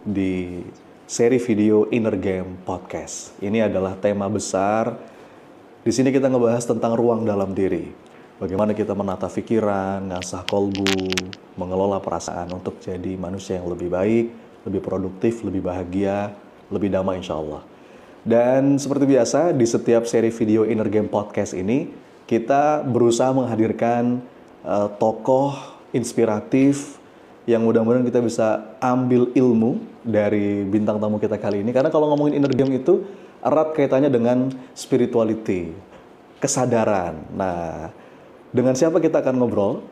di seri video Inner Game Podcast. Ini adalah tema besar. Di sini kita ngebahas tentang ruang dalam diri. Bagaimana kita menata pikiran, ngasah kolbu, mengelola perasaan untuk jadi manusia yang lebih baik, lebih produktif, lebih bahagia, lebih damai insya Allah. Dan seperti biasa, di setiap seri video Inner Game Podcast ini, kita berusaha menghadirkan tokoh inspiratif yang mudah-mudahan kita bisa ambil ilmu dari bintang tamu kita kali ini. Karena kalau ngomongin inner game itu erat kaitannya dengan spirituality, kesadaran. Nah, dengan siapa kita akan ngobrol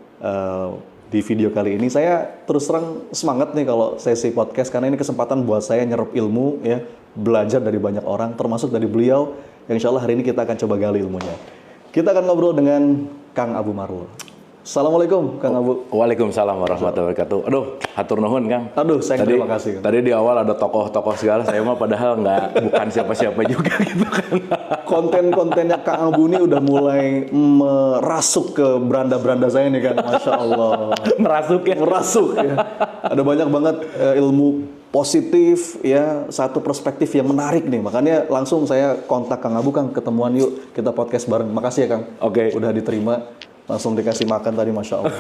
di video kali ini? Saya terus terang semangat nih kalau sesi podcast karena ini kesempatan buat saya nyerap ilmu, ya, belajar dari banyak orang, termasuk dari beliau. Yang insya Allah hari ini kita akan coba gali ilmunya. Kita akan ngobrol dengan Kang Abu Marul. Assalamualaikum, Kang Abu. Waalaikumsalam warahmatullahi wabarakatuh. Aduh, hatur nuhun, Kang. Aduh, saya terima kasih. Tadi di awal ada tokoh-tokoh segala, saya mah padahal bukan siapa-siapa juga gitu kan. Konten-kontennya Kang Abu ini udah mulai merasuk ke beranda-beranda saya nih, Kang. Masya Allah. Merasuk ya? Merasuk, ya. Ada banyak banget ilmu positif, ya, satu perspektif yang menarik nih. Makanya langsung saya kontak Kang Abu, Kang, ketemuan yuk, kita podcast bareng. Makasih ya, Kang. Oke. Udah diterima. Langsung dikasih makan tadi, Masya Allah.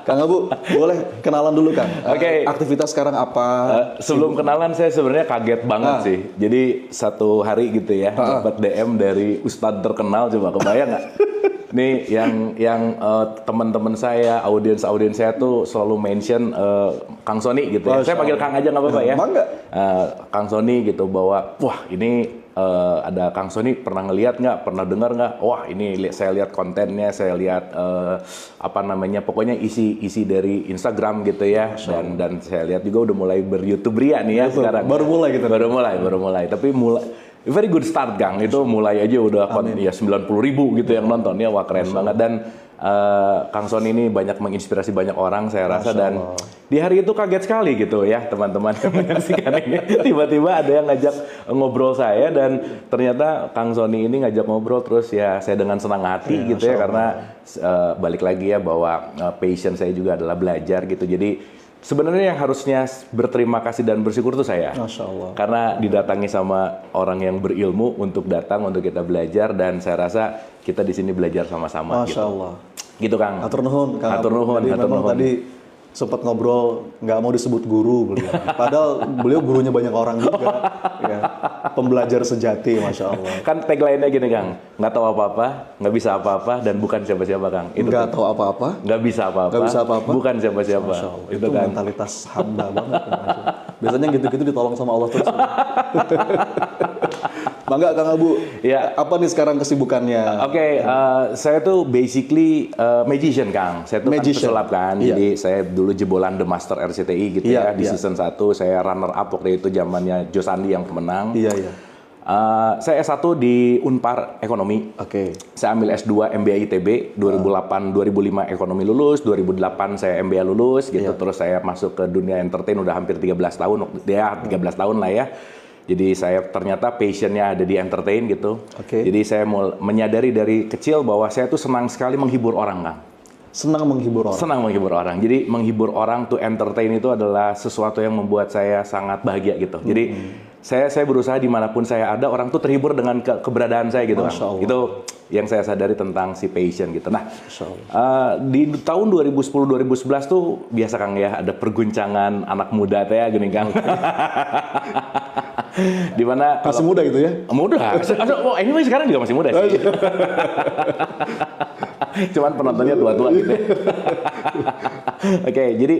Kang Abu, boleh kenalan dulu, Kang? Oke. Aktivitas sekarang apa? Sebelum kenalan, saya sebenarnya kaget banget sih. Jadi satu hari gitu ya, dapat DM dari ustadz terkenal, coba kebayang nggak? Nih yang teman-teman saya, audiens saya tuh selalu mention Kang Sony gitu ya. Saya panggil Kang aja nggak apa-apa ya. Bangga. Kang Sony gitu bahwa, wah ini ada Kang Sony pernah ngelihat nggak, pernah dengar nggak? Wah ini saya lihat kontennya, saya lihat pokoknya isi dari Instagram gitu ya, dan saya lihat juga udah mulai ber-YouTuberia nih ya sekarang. Baru mulai gitu. Baru mulai. Tapi very good start, Kang. Itu mulai aja udah ya 90.000 gitu yang nonton ya, wah keren banget. Dan Kang Sony ini banyak menginspirasi banyak orang saya rasa, dan di hari itu kaget sekali gitu ya teman-teman yang menyaksikan ini. Tiba-tiba ada yang ngajak ngobrol saya, dan ternyata Kang Sony ini ngajak ngobrol, terus ya saya dengan senang hati gitu ya, karena balik lagi ya bahwa passion saya juga adalah belajar gitu. Jadi sebenarnya yang harusnya berterima kasih dan bersyukur tuh saya. Masya Allah. Karena didatangi sama orang yang berilmu untuk datang untuk kita belajar, dan saya rasa kita di sini belajar sama-sama. Masya Allah. Gitu, Kang. Hatur nuhun, Kang. Hatur nuhun. Jadi memang tadi sempat ngobrol, nggak mau disebut guru beliau. Padahal beliau gurunya banyak orang juga. Ya. Pembelajar sejati, Masya Allah. Kan tagline-nya gini, Kang. Nggak tahu apa-apa, nggak bisa apa-apa, dan bukan siapa-siapa, Kang. Nggak tahu apa-apa. Nggak bisa apa-apa. Bukan siapa-siapa. Masya Allah. Itu kan mentalitas hamba banget. Biasanya gitu-gitu ditolong sama Allah terus. Bangga, Kang Abu. Ya. Apa nih sekarang kesibukannya? Oke, saya tuh basically magician, Kang. Saya tuh Magician. pesulap kan. Iya. Jadi saya dulu jebolan The Master RCTI gitu ya. Di season 1 saya runner up waktu itu, zamannya Josandi yang pemenang. Iya. Saya S1 di Unpar Ekonomi. Oke. Saya ambil S2 MBA ITB 2005 ekonomi lulus, 2008 saya MBA lulus gitu. Terus saya masuk ke dunia entertain udah hampir 13 tahun. Ya, 13 tahun lah ya. Jadi saya ternyata passionnya ada di entertain gitu. Jadi saya menyadari dari kecil bahwa saya tuh senang sekali menghibur orang, Kang. Senang menghibur orang? Senang menghibur orang. Jadi menghibur orang, to entertain itu adalah sesuatu yang membuat saya sangat bahagia gitu. Jadi saya berusaha dimanapun saya ada, orang tuh terhibur dengan keberadaan saya gitu, Kang. Itu yang saya sadari tentang si passion gitu. Nah, di tahun 2010-2011 tuh biasa, Kang ya, ada perguncangan anak muda teh gini, Kang. Di mana masih muda gitu ya? Muda. Oh, anyway sekarang juga masih muda sih. Cuman penontonnya tua-tua gitu. Oke, jadi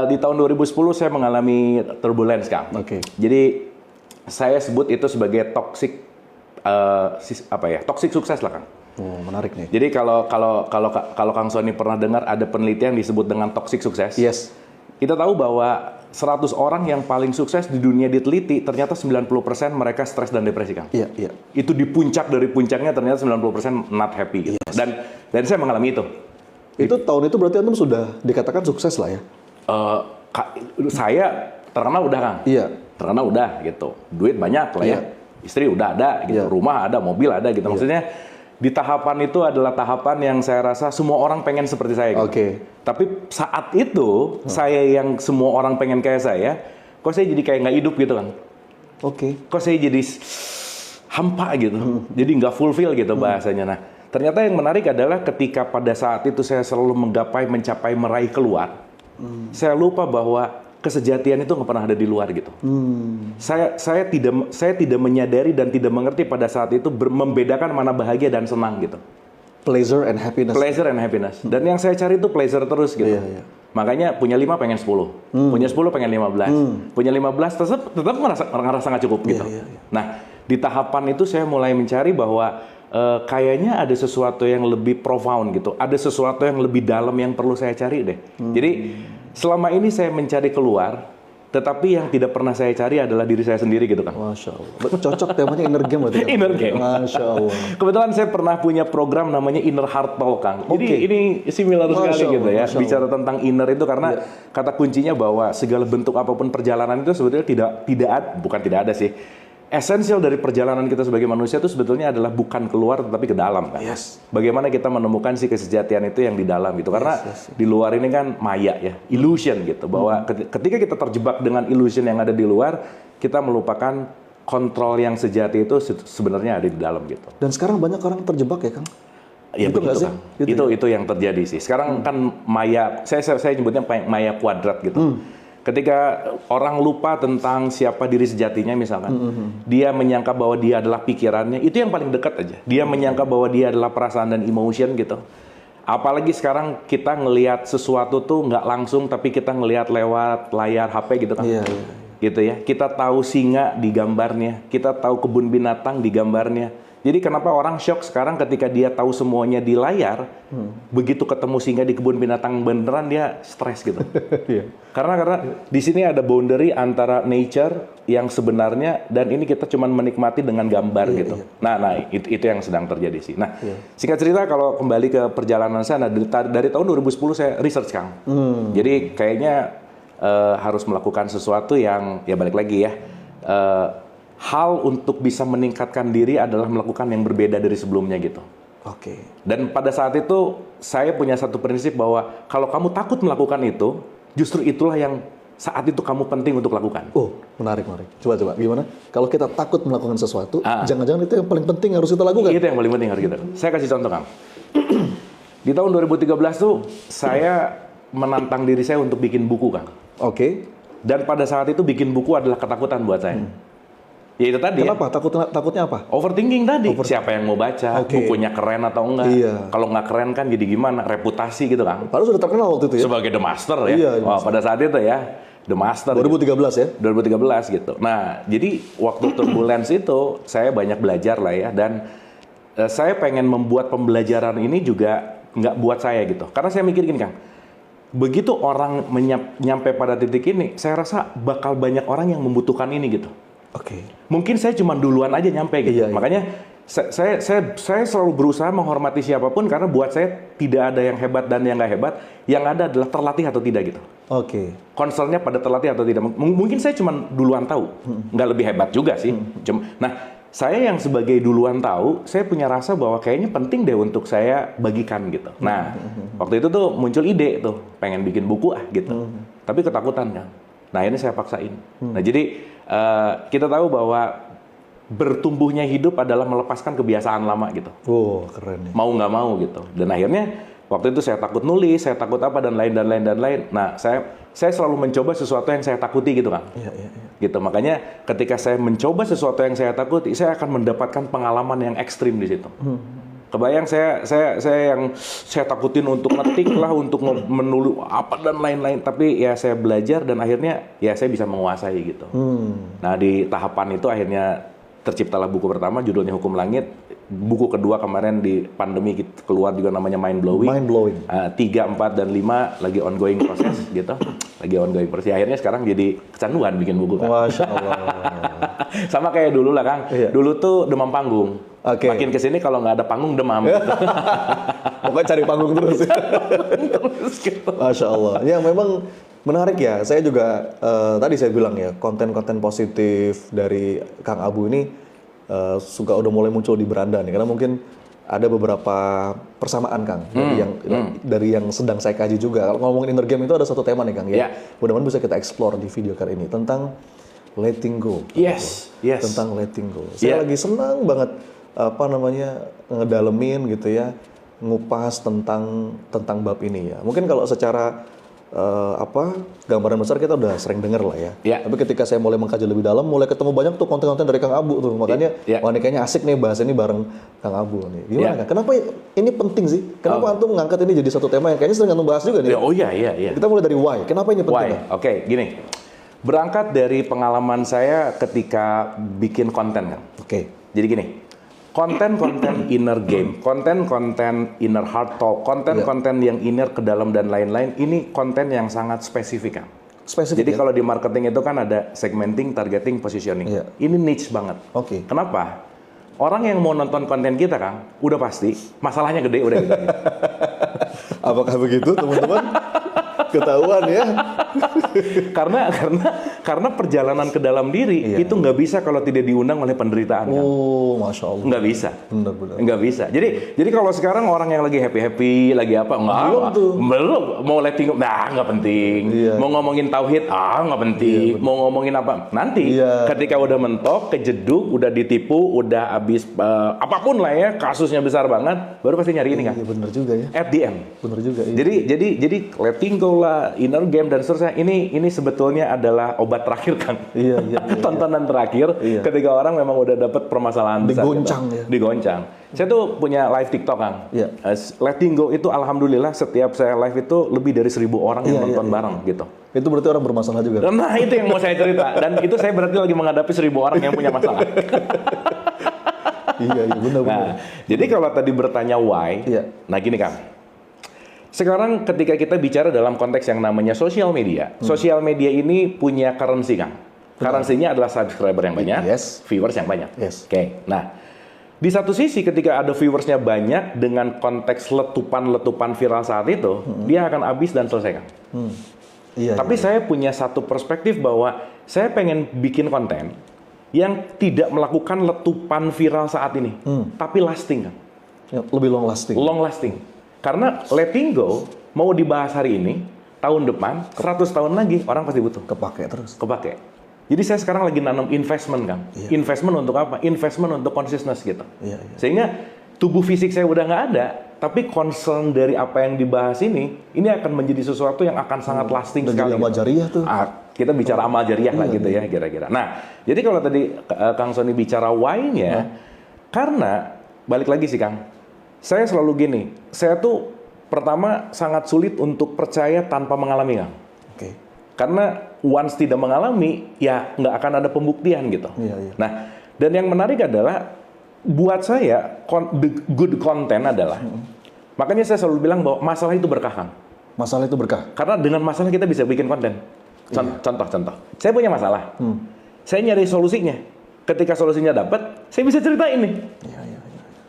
di tahun 2010 saya mengalami turbulence, Kang. Jadi saya sebut itu sebagai toxic toxic sukses lah, Kang. Oh, menarik nih. Jadi kalau Kang Sony pernah dengar ada penelitian disebut dengan toxic sukses. Yes. Kita tahu bahwa 100 orang yang paling sukses di dunia diteliti, ternyata 90% mereka stres dan depresi, Kang. Iya. Itu di puncak dari puncaknya ternyata 90% not happy gitu. Yes. Dan saya mengalami itu. Itu tahun itu berarti Antum sudah dikatakan sukses lah ya? Saya terkenal udah, Kang. Iya. Terkenal udah gitu. Duit banyak lah ya. Istri udah ada gitu. Rumah ada, mobil ada gitu. Maksudnya di tahapan itu adalah tahapan yang saya rasa semua orang pengen seperti saya. Gitu. Oke. Tapi saat itu saya yang semua orang pengen kayak saya, kok saya jadi kayak nggak hidup gitu kan? Oke. Kok saya jadi hampa gitu, jadi nggak fulfill gitu bahasanya. Nah, ternyata yang menarik adalah ketika pada saat itu saya selalu mencapai, meraih keluar, saya lupa bahwa kesejatian itu nggak pernah ada di luar gitu. Saya tidak menyadari dan tidak mengerti pada saat itu membedakan mana bahagia dan senang gitu. Pleasure and happiness. Pleasure and happiness. Dan yang saya cari itu pleasure terus gitu. Iya. Makanya punya 5 pengen 10, punya 10 pengen 15, punya 15 tetap ngerasa nggak cukup gitu. Iya. Nah, di tahapan itu saya mulai mencari bahwa kayaknya ada sesuatu yang lebih profound gitu, ada sesuatu yang lebih dalam yang perlu saya cari deh. Jadi selama ini saya mencari keluar, tetapi yang tidak pernah saya cari adalah diri saya sendiri gitu kan. Masya Allah. Cocok temanya inner game berarti. Inner game. Masya Allah. Kebetulan saya pernah punya program namanya Inner Heart Talk, Kang. Jadi ini similar sekali gitu ya. Bicara tentang inner itu karena kata kuncinya bahwa segala bentuk apapun perjalanan itu sebetulnya bukan tidak ada sih. Esensial dari perjalanan kita sebagai manusia itu sebetulnya adalah bukan keluar tetapi ke dalam kan. Yes. Bagaimana kita menemukan si kesejatian itu yang di dalam gitu. Karena di luar ini kan maya ya, illusion gitu. Bahwa ketika kita terjebak dengan illusion yang ada di luar, kita melupakan kontrol yang sejati itu sebenarnya ada di dalam gitu. Dan sekarang banyak orang terjebak ya, Kang? Iya begitu, Kang. Itu yang terjadi sih. Sekarang kan maya, saya nyebutnya maya kuadrat gitu. Ketika orang lupa tentang siapa diri sejatinya misalkan, dia menyangka bahwa dia adalah pikirannya, itu yang paling dekat aja. Dia menyangka bahwa dia adalah perasaan dan emotion gitu. Apalagi sekarang kita ngelihat sesuatu tuh nggak langsung, tapi kita ngelihat lewat layar HP gitu kan. Iya. Gitu ya. Kita tahu singa di gambarnya, kita tahu kebun binatang di gambarnya. Jadi kenapa orang shock sekarang ketika dia tahu semuanya di layar, begitu ketemu singa di kebun binatang beneran dia stres gitu. Karena di sini ada boundary antara nature yang sebenarnya dan ini kita cuma menikmati dengan gambar gitu. Nah itu yang sedang terjadi sih. Nah singkat cerita kalau kembali ke perjalanan saya, dari tahun 2010 saya research Kang. Jadi kayaknya harus melakukan sesuatu yang ya balik lagi ya. Hal untuk bisa meningkatkan diri adalah melakukan yang berbeda dari sebelumnya gitu. Oke. Dan pada saat itu saya punya satu prinsip bahwa kalau kamu takut melakukan itu, justru itulah yang saat itu kamu penting untuk lakukan. Oh, menarik. Coba gimana? Kalau kita takut melakukan sesuatu, jangan-jangan itu yang paling penting harus kita lakukan. Itu yang paling penting harus kita. Saya kasih contoh, Kang. Di tahun 2013 tuh saya menantang diri saya untuk bikin buku, Kang. Oke. Dan pada saat itu bikin buku adalah ketakutan buat saya. Ya itu tadi. Kenapa? Takutnya apa? Overthinking tadi. Siapa yang mau baca? Bukunya keren atau enggak? Iya. Kalau nggak keren kan jadi gimana? Reputasi gitu kan? Padahal sudah terkenal waktu itu ya? Sebagai The Master ya? Iya. Pada saat itu ya, The Master. 2013 ya? 2013 gitu. Nah, jadi waktu turbulence itu saya banyak belajar lah ya. Dan saya pengen membuat pembelajaran ini juga nggak buat saya gitu. Karena saya mikir gini Kang, begitu orang nyampe pada titik ini, saya rasa bakal banyak orang yang membutuhkan ini gitu. Oke. Mungkin saya cuma duluan aja nyampe gitu. Iya. Makanya saya selalu berusaha menghormati siapapun karena buat saya tidak ada yang hebat dan yang nggak hebat. Yang ada adalah terlatih atau tidak gitu. Oke. Concernnya pada terlatih atau tidak. Mungkin saya cuma duluan tahu. Nggak lebih hebat juga sih. Nah, saya yang sebagai duluan tahu, saya punya rasa bahwa kayaknya penting deh untuk saya bagikan gitu. Nah, waktu itu tuh muncul ide tuh, pengen bikin buku gitu. Tapi ketakutan kan. Nah, ini saya paksain. Nah, jadi kita tahu bahwa bertumbuhnya hidup adalah melepaskan kebiasaan lama gitu. Oh, keren ya. Mau nggak mau gitu. Dan akhirnya waktu itu saya takut nulis, saya takut apa dan lain. Nah, saya selalu mencoba sesuatu yang saya takuti gitu kan. Iya. Gitu. Makanya ketika saya mencoba sesuatu yang saya takuti, saya akan mendapatkan pengalaman yang ekstrim di situ. Kebayang saya takutin untuk ngetik lah, untuk menulis apa dan lain-lain. Tapi ya saya belajar dan akhirnya ya saya bisa menguasai gitu. Nah di tahapan itu akhirnya terciptalah buku pertama judulnya Hukum Langit. Buku kedua kemarin di pandemi keluar juga namanya Mind Blowing. 3, 4, dan 5 lagi ongoing proses gitu. Lagi ongoing proses. Akhirnya sekarang jadi kecanduan bikin buku kan. Masya Allah. Sama kayak dulu lah Kang. Iya. Dulu tuh demam panggung. Oke. Makin kesini kalau nggak ada panggung demam. Gitu. Pokoknya cari panggung terus. Gitu. Masya Allah. Ya memang menarik ya. Saya juga tadi saya bilang ya konten-konten positif dari Kang Abu ini suka udah mulai muncul di beranda nih. Karena mungkin ada beberapa persamaan Kang dari yang sedang saya kaji juga. Kalau ngomongin inner game itu ada satu tema nih Kang ya. Mudah-mudahan bisa kita explore di video kali ini tentang letting go. Yes. Tentang letting go. Saya lagi senang banget ngedalemin gitu ya, ngupas tentang bab ini ya. Mungkin kalau secara gambaran besar kita udah sering dengar lah ya. Tapi ketika saya mulai mengkaji lebih dalam, mulai ketemu banyak tuh konten-konten dari Kang Abu tuh. Makanya wah ini kayaknya asik nih bahas ini bareng Kang Abu nih. Gimana Kang? Kenapa ini penting sih? Kenapa antum mengangkat ini jadi satu tema yang kayaknya sering antum bahas juga nih? Iya. Kita mulai dari why. Kenapa ini penting? Oke, gini. Berangkat dari pengalaman saya ketika bikin konten kan. Jadi gini. Konten-konten inner game, konten-konten inner heart talk, konten-konten yang inner ke dalam dan lain-lain, ini konten yang sangat spesifik kan. Jadi kalau di marketing itu kan ada segmenting, targeting, positioning. Ini niche banget. Kenapa? Orang yang mau nonton konten kita Kang, udah pasti masalahnya gede udah gitu. Apakah begitu teman-teman? Ketahuan ya. karena perjalanan ke dalam diri itu nggak bisa kalau tidak diundang oleh penderitaan. Masya Allah. Nggak bisa. Benar-benar. Nggak bisa. Jadi kalau sekarang orang yang lagi happy, lagi apa? Belum. Mau letting go, nggak penting. Mau ngomongin tauhid, nggak penting. Mau ngomongin apa? Nanti. Ketika udah mentok, kejeduk, udah ditipu, udah habis apapun lah ya, kasusnya besar banget, baru pasti nyari ini kan. Benar juga ya. At the end. Benar juga. Jadi letting go lah, inner game dan seterusnya. Ini sebetulnya adalah obat terakhir kan. Tontonan terakhir ketika orang memang udah dapat permasalahan besar. Digoncang. Saya tuh punya live TikTok Kang. Letting go itu alhamdulillah setiap saya live itu lebih dari 1.000 orang yang nonton bareng gitu. Itu berarti orang bermasalah juga. Nah itu yang mau saya cerita. Dan itu saya berarti lagi menghadapi 1.000 orang yang punya masalah. Benar. Nah, jadi kalau tadi bertanya why, nah gini Kang. Sekarang ketika kita bicara dalam konteks yang namanya sosial media, sosial media ini punya currency Kang. Currency-nya adalah subscriber yang banyak, viewers yang banyak. Nah, di satu sisi ketika ada viewersnya banyak dengan konteks letupan-letupan viral saat itu, dia akan habis dan selesai Kang. Tapi saya punya satu perspektif bahwa saya pengen bikin konten yang tidak melakukan letupan viral saat ini, tapi lasting Kang. Lebih long lasting. Long lasting. Karena letting go mau dibahas hari ini, tahun depan, 100 tahun lagi orang pasti butuh. Kepake terus. Kepake. Jadi saya sekarang lagi nanam investment Kang. Investment untuk apa? Investment untuk consistency gitu. Sehingga tubuh fisik saya udah nggak ada, tapi concern dari apa yang dibahas ini akan menjadi sesuatu yang akan sangat lasting sekali. Amal jariah tuh. Kita bicara amal jariah lah gitu ya kira-kira. Nah, jadi kalau tadi Kang Sony bicara why-nya, karena balik lagi sih Kang. Saya selalu gini, saya tuh pertama sangat sulit untuk percaya tanpa mengalami Kang. Karena once tidak mengalami, ya nggak akan ada pembuktian gitu. Nah, dan yang menarik adalah buat saya the good content adalah, makanya saya selalu bilang bahwa masalah itu berkah Kang. Masalah itu berkah. Karena dengan masalah kita bisa bikin konten. Contoh, saya punya masalah, saya nyari solusinya. Ketika solusinya dapat, saya bisa ceritain nih.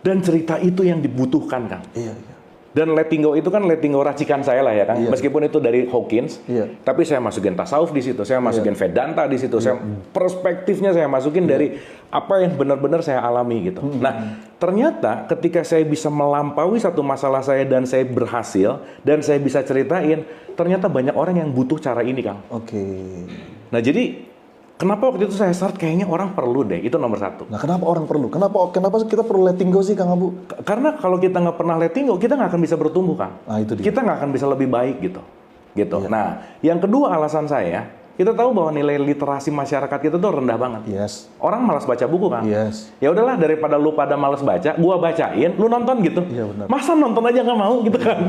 Dan cerita itu yang dibutuhkan Kang. Dan letting go itu kan letting go racikan saya lah ya Kang. Meskipun itu dari Hawkins, tapi saya masukin tasawuf di situ, saya masukin Vedanta di situ, saya perspektifnya saya masukin dari apa yang benar-benar saya alami gitu. Nah, ternyata ketika saya bisa melampaui satu masalah saya dan saya berhasil dan saya bisa ceritain, ternyata banyak orang yang butuh cara ini Kang. Nah, jadi kenapa waktu itu saya start kayaknya orang perlu deh, itu nomor satu. Nah, kenapa orang perlu? Kenapa kita perlu letting go sih Kang Abu? Karena kalau kita nggak pernah letting go, kita nggak akan bisa bertumbuh Kang. Itu dia. Kita nggak akan bisa lebih baik gitu. Nah, yang kedua alasan saya, kita tahu bahwa nilai literasi masyarakat kita tuh rendah banget. Orang malas baca buku kan. Ya udahlah, daripada lu pada malas baca, gua bacain, lu nonton gitu. Masa nonton aja nggak mau gitu kan?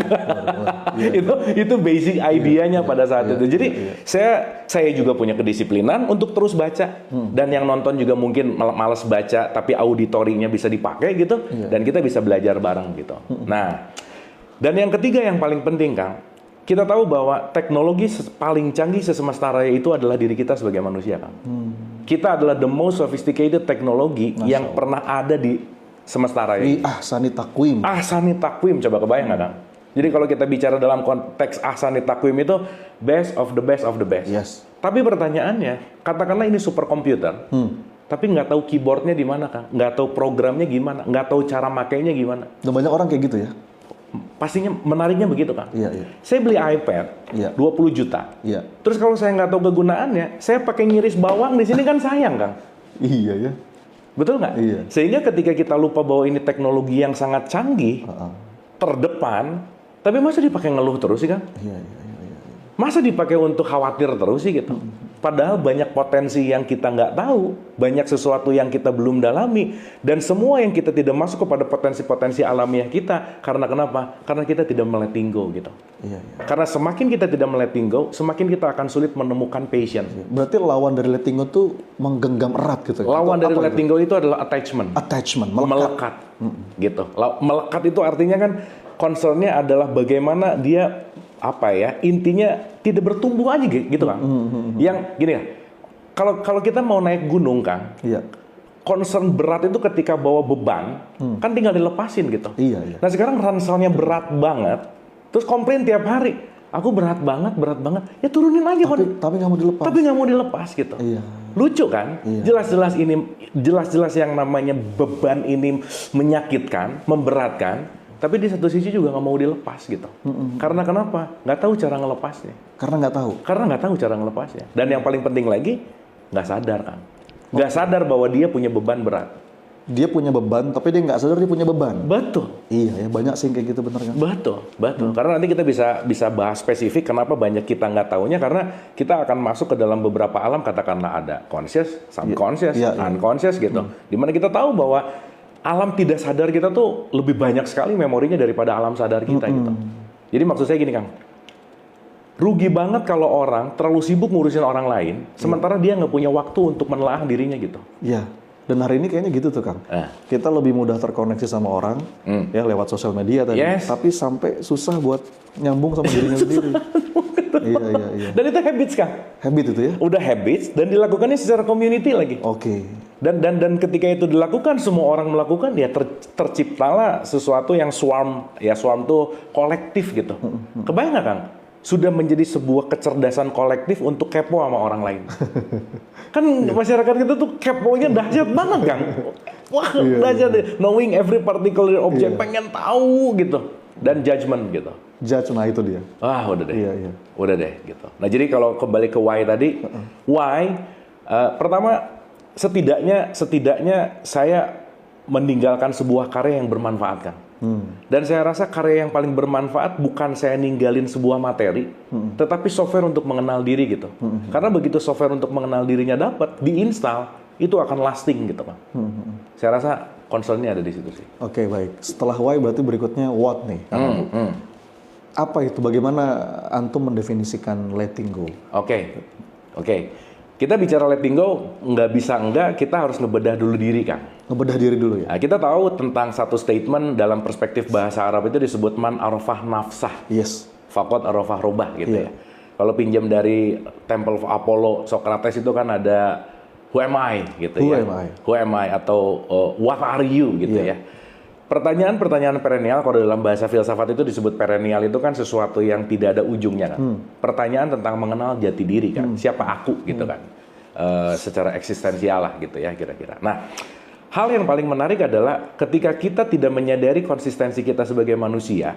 Itu basic idenya pada saat itu. Jadi saya juga punya kedisiplinan untuk terus baca. Dan yang nonton juga mungkin malas baca, tapi auditorinya bisa dipakai gitu. Dan kita bisa belajar bareng gitu. Nah, dan yang ketiga yang paling penting Kang, kita tahu bahwa teknologi paling canggih sesemesta raya itu adalah diri kita sebagai manusia, Kang. Kita adalah the most sophisticated teknologi yang pernah ada di semesta raya. Di ahsani takwim. Ahsani takwim, coba kebayang nggak, Kang? Jadi kalau kita bicara dalam konteks ahsani takwim itu best of the best of the best. Tapi pertanyaannya, katakanlah ini superkomputer. tapi nggak tahu keyboardnya di mana, Kang. Nggak tahu programnya gimana, nggak tahu cara makainya gimana. Dan banyak orang kayak gitu ya? Pastinya menariknya begitu, Kang. Iya, iya. Saya beli iPad, Iya. 20 juta. Iya. Terus kalau saya nggak tahu kegunaannya, saya pakai ngiris bawang di sini kan sayang, Kang. Iya ya. Betul nggak? Iya. Sehingga ketika kita lupa bahwa ini teknologi yang sangat canggih, terdepan, tapi masa dipakai ngeluh terus sih, Kang? Iya, iya, iya. Masa dipakai untuk khawatir terus sih gitu? Padahal banyak potensi yang kita nggak tahu, banyak sesuatu yang kita belum dalami, dan semua yang kita tidak masuk kepada potensi-potensi alamiah kita. Karena kenapa? Karena kita tidak letting go gitu. Iya, iya. Karena semakin kita tidak letting go, semakin kita akan sulit menemukan passion. Berarti lawan dari letting go tuh menggenggam erat gitu. Lawan Atau dari apa letting go itu adalah attachment. Attachment, Melekat. Gitu. Melekat itu artinya kan concernnya adalah bagaimana dia intinya tidak bertumbuh aja gitu, Kang. Yang gini ya, kalau kita mau naik gunung, Kang, Iya. concern berat itu ketika bawa beban, kan tinggal dilepasin gitu. Iya, iya. Nah sekarang ranselnya berat banget, terus komplain tiap hari, aku berat banget, ya turunin aja. Tapi nggak mau dilepas. Tapi nggak mau dilepas gitu. Iya. Lucu kan? Iya. Jelas-jelas yang namanya beban ini menyakitkan, memberatkan. Tapi di satu sisi juga nggak mau dilepas gitu. Karena kenapa? Nggak tahu cara ngelepasnya. Karena nggak tahu. Karena nggak tahu cara ngelepasnya. Dan yang paling penting lagi, nggak sadar, kan? Nggak sadar bahwa dia punya beban berat. Dia punya beban, tapi dia nggak sadar dia punya beban. Betul. Iya ya, banyak sih kayak gitu, bener kan? Betul. Karena nanti kita bisa bahas spesifik kenapa banyak kita nggak taunya, karena kita akan masuk ke dalam beberapa alam, katakanlah ada conscious, subconscious, unconscious gitu. Dimana kita tahu bahwa alam tidak sadar kita tuh lebih banyak sekali memorinya daripada alam sadar kita gitu. Jadi maksud saya gini, Kang. Rugi banget kalau orang terlalu sibuk ngurusin orang lain, sementara dia nggak punya waktu untuk menelaah dirinya gitu. Iya. Dan hari ini kayaknya gitu tuh, Kang. Kita lebih mudah terkoneksi sama orang ya lewat sosial media tadi, tapi sampai susah buat nyambung sama dirinya sendiri. Iya. Dan itu habits, Kang. Habit itu ya? Udah habits dan dilakukannya secara community lagi. Oke. Dan ketika itu dilakukan, semua orang melakukan, ya terciptalah sesuatu yang swarm. Ya swarm tuh kolektif gitu. Kebayang nggak, Kang? Sudah menjadi sebuah kecerdasan kolektif untuk kepo sama orang lain. Kan masyarakat kita tuh keponya dahsyat banget, Kang. Wah, dahsyat deh. Knowing every particular object, pengen tahu gitu. Dan judgment gitu. Judge, nah itu dia. Udah deh. Iya. Udah deh gitu. Nah, jadi kalau kembali ke why tadi, why pertama setidaknya saya meninggalkan sebuah karya yang bermanfaat, Kang. Dan saya rasa karya yang paling bermanfaat bukan saya ninggalin sebuah materi, tetapi software untuk mengenal diri gitu. Karena begitu software untuk mengenal dirinya dapat, diinstal, itu akan lasting gitu, Kang. Saya rasa concernnya ada di situ sih. Oke, baik. Setelah why berarti berikutnya what nih? Apa itu? Bagaimana antum mendefinisikan letting go? Oke. Kita bicara letting go, kita harus ngebedah dulu diri, Kang. Ngebedah diri dulu ya? Nah, kita tahu tentang satu statement dalam perspektif bahasa Arab itu disebut man arafah nafsah. Yes. Fakot arafah robah gitu ya. Kalau pinjam dari Temple of Apollo, Socrates itu kan ada who am I gitu ya. Who am I atau what are you gitu ya. Pertanyaan-pertanyaan perennial, kalau dalam bahasa filsafat itu disebut perennial, itu kan sesuatu yang tidak ada ujungnya kan. Pertanyaan tentang mengenal jati diri kan, siapa aku gitu kan, secara eksistensial lah gitu ya kira-kira. Nah, hal yang paling menarik adalah ketika kita tidak menyadari konsistensi kita sebagai manusia,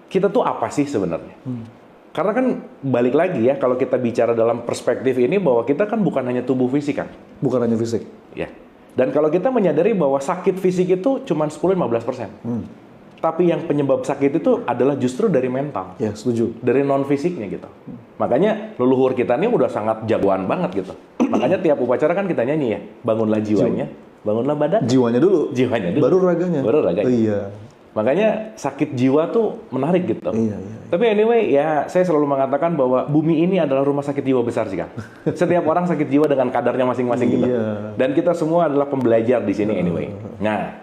kita tuh apa sih sebenarnya? Karena kan balik lagi ya, kalau kita bicara dalam perspektif ini bahwa kita kan bukan hanya tubuh fisik, kan? Bukan hanya fisik. Ya. Dan kalau kita menyadari bahwa sakit fisik itu cuma 10-15%. Tapi yang penyebab sakit itu adalah justru dari mental. Ya, setuju. Dari non-fisiknya gitu. Makanya leluhur kita ini udah sangat jagoan banget gitu. Makanya tiap upacara kan kita nyanyi ya, bangunlah jiwanya, bangunlah badan. Jiwanya dulu. Baru raganya. Oh, iya. Makanya sakit jiwa tuh menarik gitu. Iya. Tapi anyway, ya saya selalu mengatakan bahwa bumi ini adalah rumah sakit jiwa besar sih, Kang. Setiap orang sakit jiwa dengan kadarnya masing-masing gitu. Dan kita semua adalah pembelajar di sini anyway. Nah,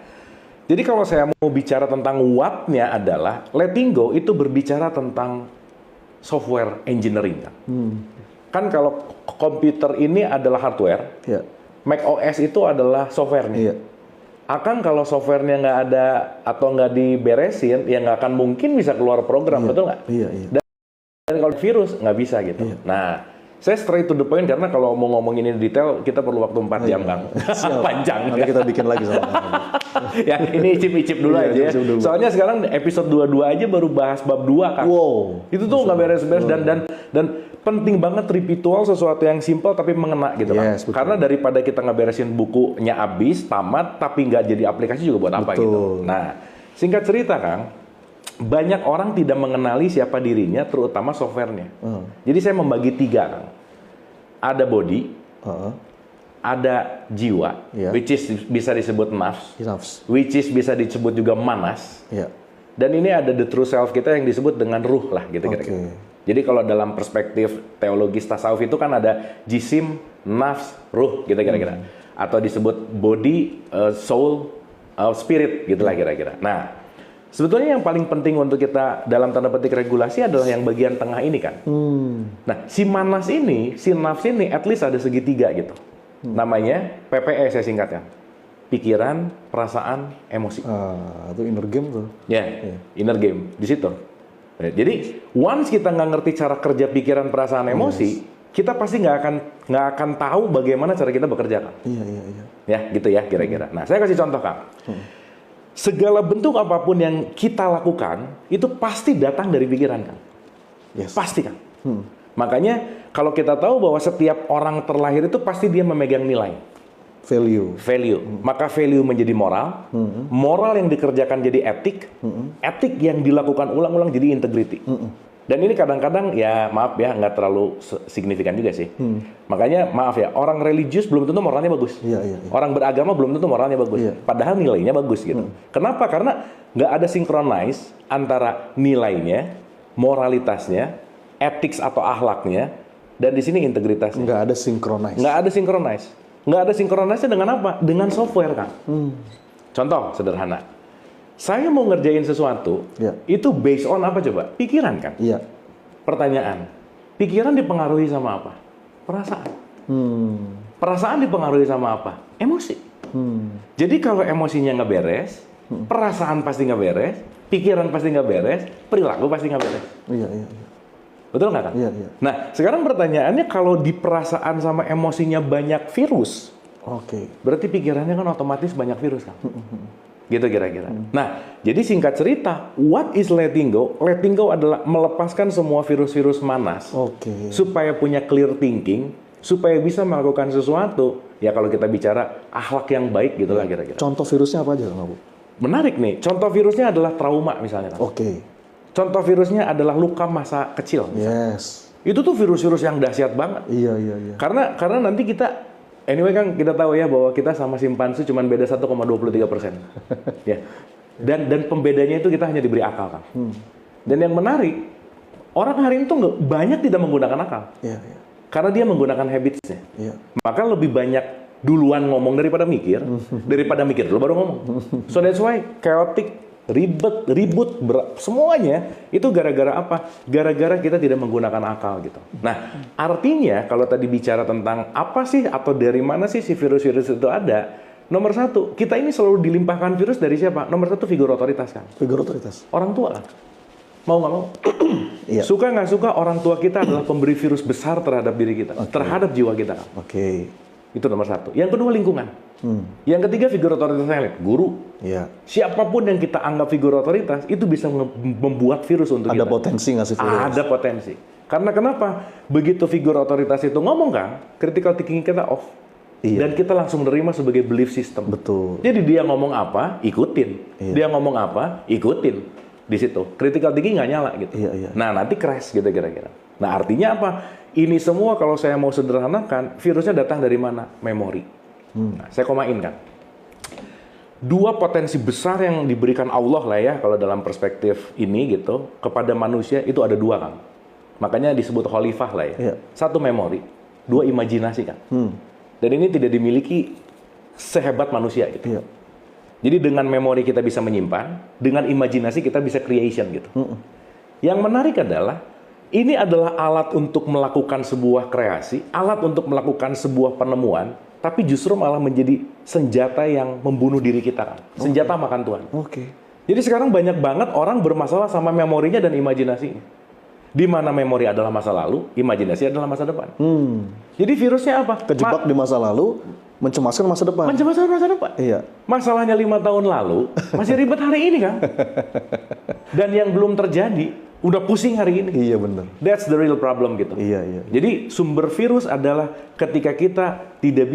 jadi kalau saya mau bicara tentang what-nya adalah letting go itu berbicara tentang software engineering, kan. Kan kalau komputer ini adalah hardware, Mac OS itu adalah softwarenya. Akan kalau softwarenya nggak ada atau nggak diberesin, ya nggak akan mungkin bisa keluar program, betul nggak? Iya. Dan kalau virus nggak bisa gitu. Nah, Saya straight to the point karena kalau mau ngomongin ini detail kita perlu waktu 4 jam Kang. Panjang. Nanti kita bikin lagi sama Kang. Ya ini icip-icip dulu aja. icip dulu. Soalnya sekarang episode 22 aja baru bahas bab 2 Kang. Wow. Itu tuh nggak beres-beres dan penting banget ritual sesuatu yang simpel tapi mengena gitu kan. Yes, betul. Karena daripada kita ngeberesin bukunya habis, tamat tapi nggak jadi aplikasi juga buat apa gitu. Nah, singkat cerita Kang, banyak orang tidak mengenali siapa dirinya, terutama softwarenya. Jadi saya membagi 3 Kang. Ada body, ada jiwa, which is bisa disebut nafs, which is bisa disebut juga manas. Dan ini ada the true self kita yang disebut dengan ruh lah gitu kira-kira. Jadi kalau dalam perspektif teologis tasawuf itu kan ada jisim, nafs, ruh gitu kira-kira. Atau disebut body, soul, spirit gitulah kira-kira. Nah, sebetulnya yang paling penting untuk kita dalam tanda petik regulasi adalah yang bagian tengah ini kan. Nah, si manas ini, si nafs ini at least ada segitiga gitu. Namanya PPE saya singkatkan. Pikiran, perasaan, emosi. Itu inner game tuh. Inner game di situ. Jadi once kita nggak ngerti cara kerja pikiran, perasaan, emosi, kita pasti nggak akan tahu bagaimana cara kita bekerja kan. Ya, gitu ya kira-kira. Nah, saya kasih contoh Kang. Segala bentuk apapun yang kita lakukan itu pasti datang dari pikiran kan. Pasti kan. Makanya kalau kita tahu bahwa setiap orang terlahir itu pasti dia memegang nilai. Value. Maka value menjadi moral. Moral yang dikerjakan jadi etik. Etik yang dilakukan ulang-ulang jadi integrity. Dan ini kadang-kadang ya maaf ya nggak terlalu signifikan juga sih. Makanya maaf ya, orang religius belum tentu moralnya bagus. Orang beragama belum tentu moralnya bagus. Padahal nilainya bagus gitu. Kenapa? Karena nggak ada synchronize antara nilainya, moralitasnya, etik atau akhlaknya, dan di sini integritasnya. Nggak ada synchronize. Nggak ada synchronize dengan apa? Dengan software Kang. Contoh sederhana. Saya mau ngerjain sesuatu, itu based on apa coba? Pikiran kan? Pertanyaan, pikiran dipengaruhi sama apa? Perasaan. Perasaan dipengaruhi sama apa? Emosi. Jadi kalau emosinya nggak beres, perasaan pasti nggak beres, pikiran pasti nggak beres, perilaku pasti nggak beres. Betul nggak kan? Nah, sekarang pertanyaannya kalau di perasaan sama emosinya banyak virus, berarti pikirannya kan otomatis banyak virus kan? Gitu kira-kira. Nah, jadi singkat cerita, what is letting go? Letting go adalah melepaskan semua virus-virus manas. Supaya punya clear thinking, supaya bisa melakukan sesuatu. Ya kalau kita bicara akhlak yang baik gitulah kira-kira. Contoh virusnya apa aja, Bu? Menarik nih. Contoh virusnya adalah trauma misalnya. Contoh virusnya adalah luka masa kecil. Itu tuh virus-virus yang dahsyat banget. Karena nanti kita anyway kan kita tahu ya bahwa kita sama simpanse cuma beda 1,23%. Ya. Dan pembedanya itu kita hanya diberi akal kan. Dan yang menarik, orang hari ini tuh banyak tidak menggunakan akal. Karena dia menggunakan habitsnya. Maka lebih banyak duluan ngomong daripada mikir, daripada mikir dulu baru ngomong. So that's why chaotic, ribut, semuanya itu gara-gara apa? Gara-gara kita tidak menggunakan akal gitu. Nah, artinya kalau tadi bicara tentang apa sih atau dari mana sih si virus-virus itu ada? Nomor 1, kita ini selalu dilimpahkan virus dari siapa? Nomor 1 figur otoritas kan? Figur otoritas. Orang tua kan? Mau nggak mau? Suka nggak suka orang tua kita adalah pemberi virus besar terhadap diri kita, terhadap jiwa kita kan? Itu nomor 1. Yang kedua lingkungan. Yang ketiga figur otoritas yang lain, guru. Siapapun yang kita anggap figur otoritas itu bisa membuat virus untuk kita. Ada potensi ngasih virus. Ada potensi. Karena kenapa? Begitu figur otoritas itu ngomong kan, critical thinking kita off. Dan kita langsung nerima sebagai belief system. Jadi dia ngomong apa, ikutin. Dia ngomong apa, ikutin. Di situ. Critical thinking nggak nyala gitu. Nah, nanti crash gitu kira-kira. Nah, artinya apa? Ini semua kalau saya mau sederhanakan, virusnya datang dari mana? Memori. Nah, saya komain kan. 2 potensi besar yang diberikan Allah lah ya, kalau dalam perspektif ini gitu, kepada manusia itu ada 2 kan. Makanya disebut khalifah lah ya. 1 memori, 2 imajinasi kan. Dan ini tidak dimiliki sehebat manusia gitu. Jadi dengan memori kita bisa menyimpan, dengan imajinasi kita bisa creation gitu. Yang menarik adalah, ini adalah alat untuk melakukan sebuah kreasi, alat untuk melakukan sebuah penemuan, tapi justru malah menjadi senjata yang membunuh diri kita kan. Senjata makan Tuhan. Jadi sekarang banyak banget orang bermasalah sama memorinya dan imajinasinya. Di mana memori adalah masa lalu, imajinasi adalah masa depan. Jadi virusnya apa? Kejebak di masa lalu, mencemaskan masa depan. Mencemaskan masa depan. Iya. Masalahnya 5 tahun lalu, masih ribet hari ini kan? Dan yang belum terjadi, udah pusing hari ini. Iya benar. That's the real problem gitu. Iya. Jadi sumber virus adalah ketika kita tidak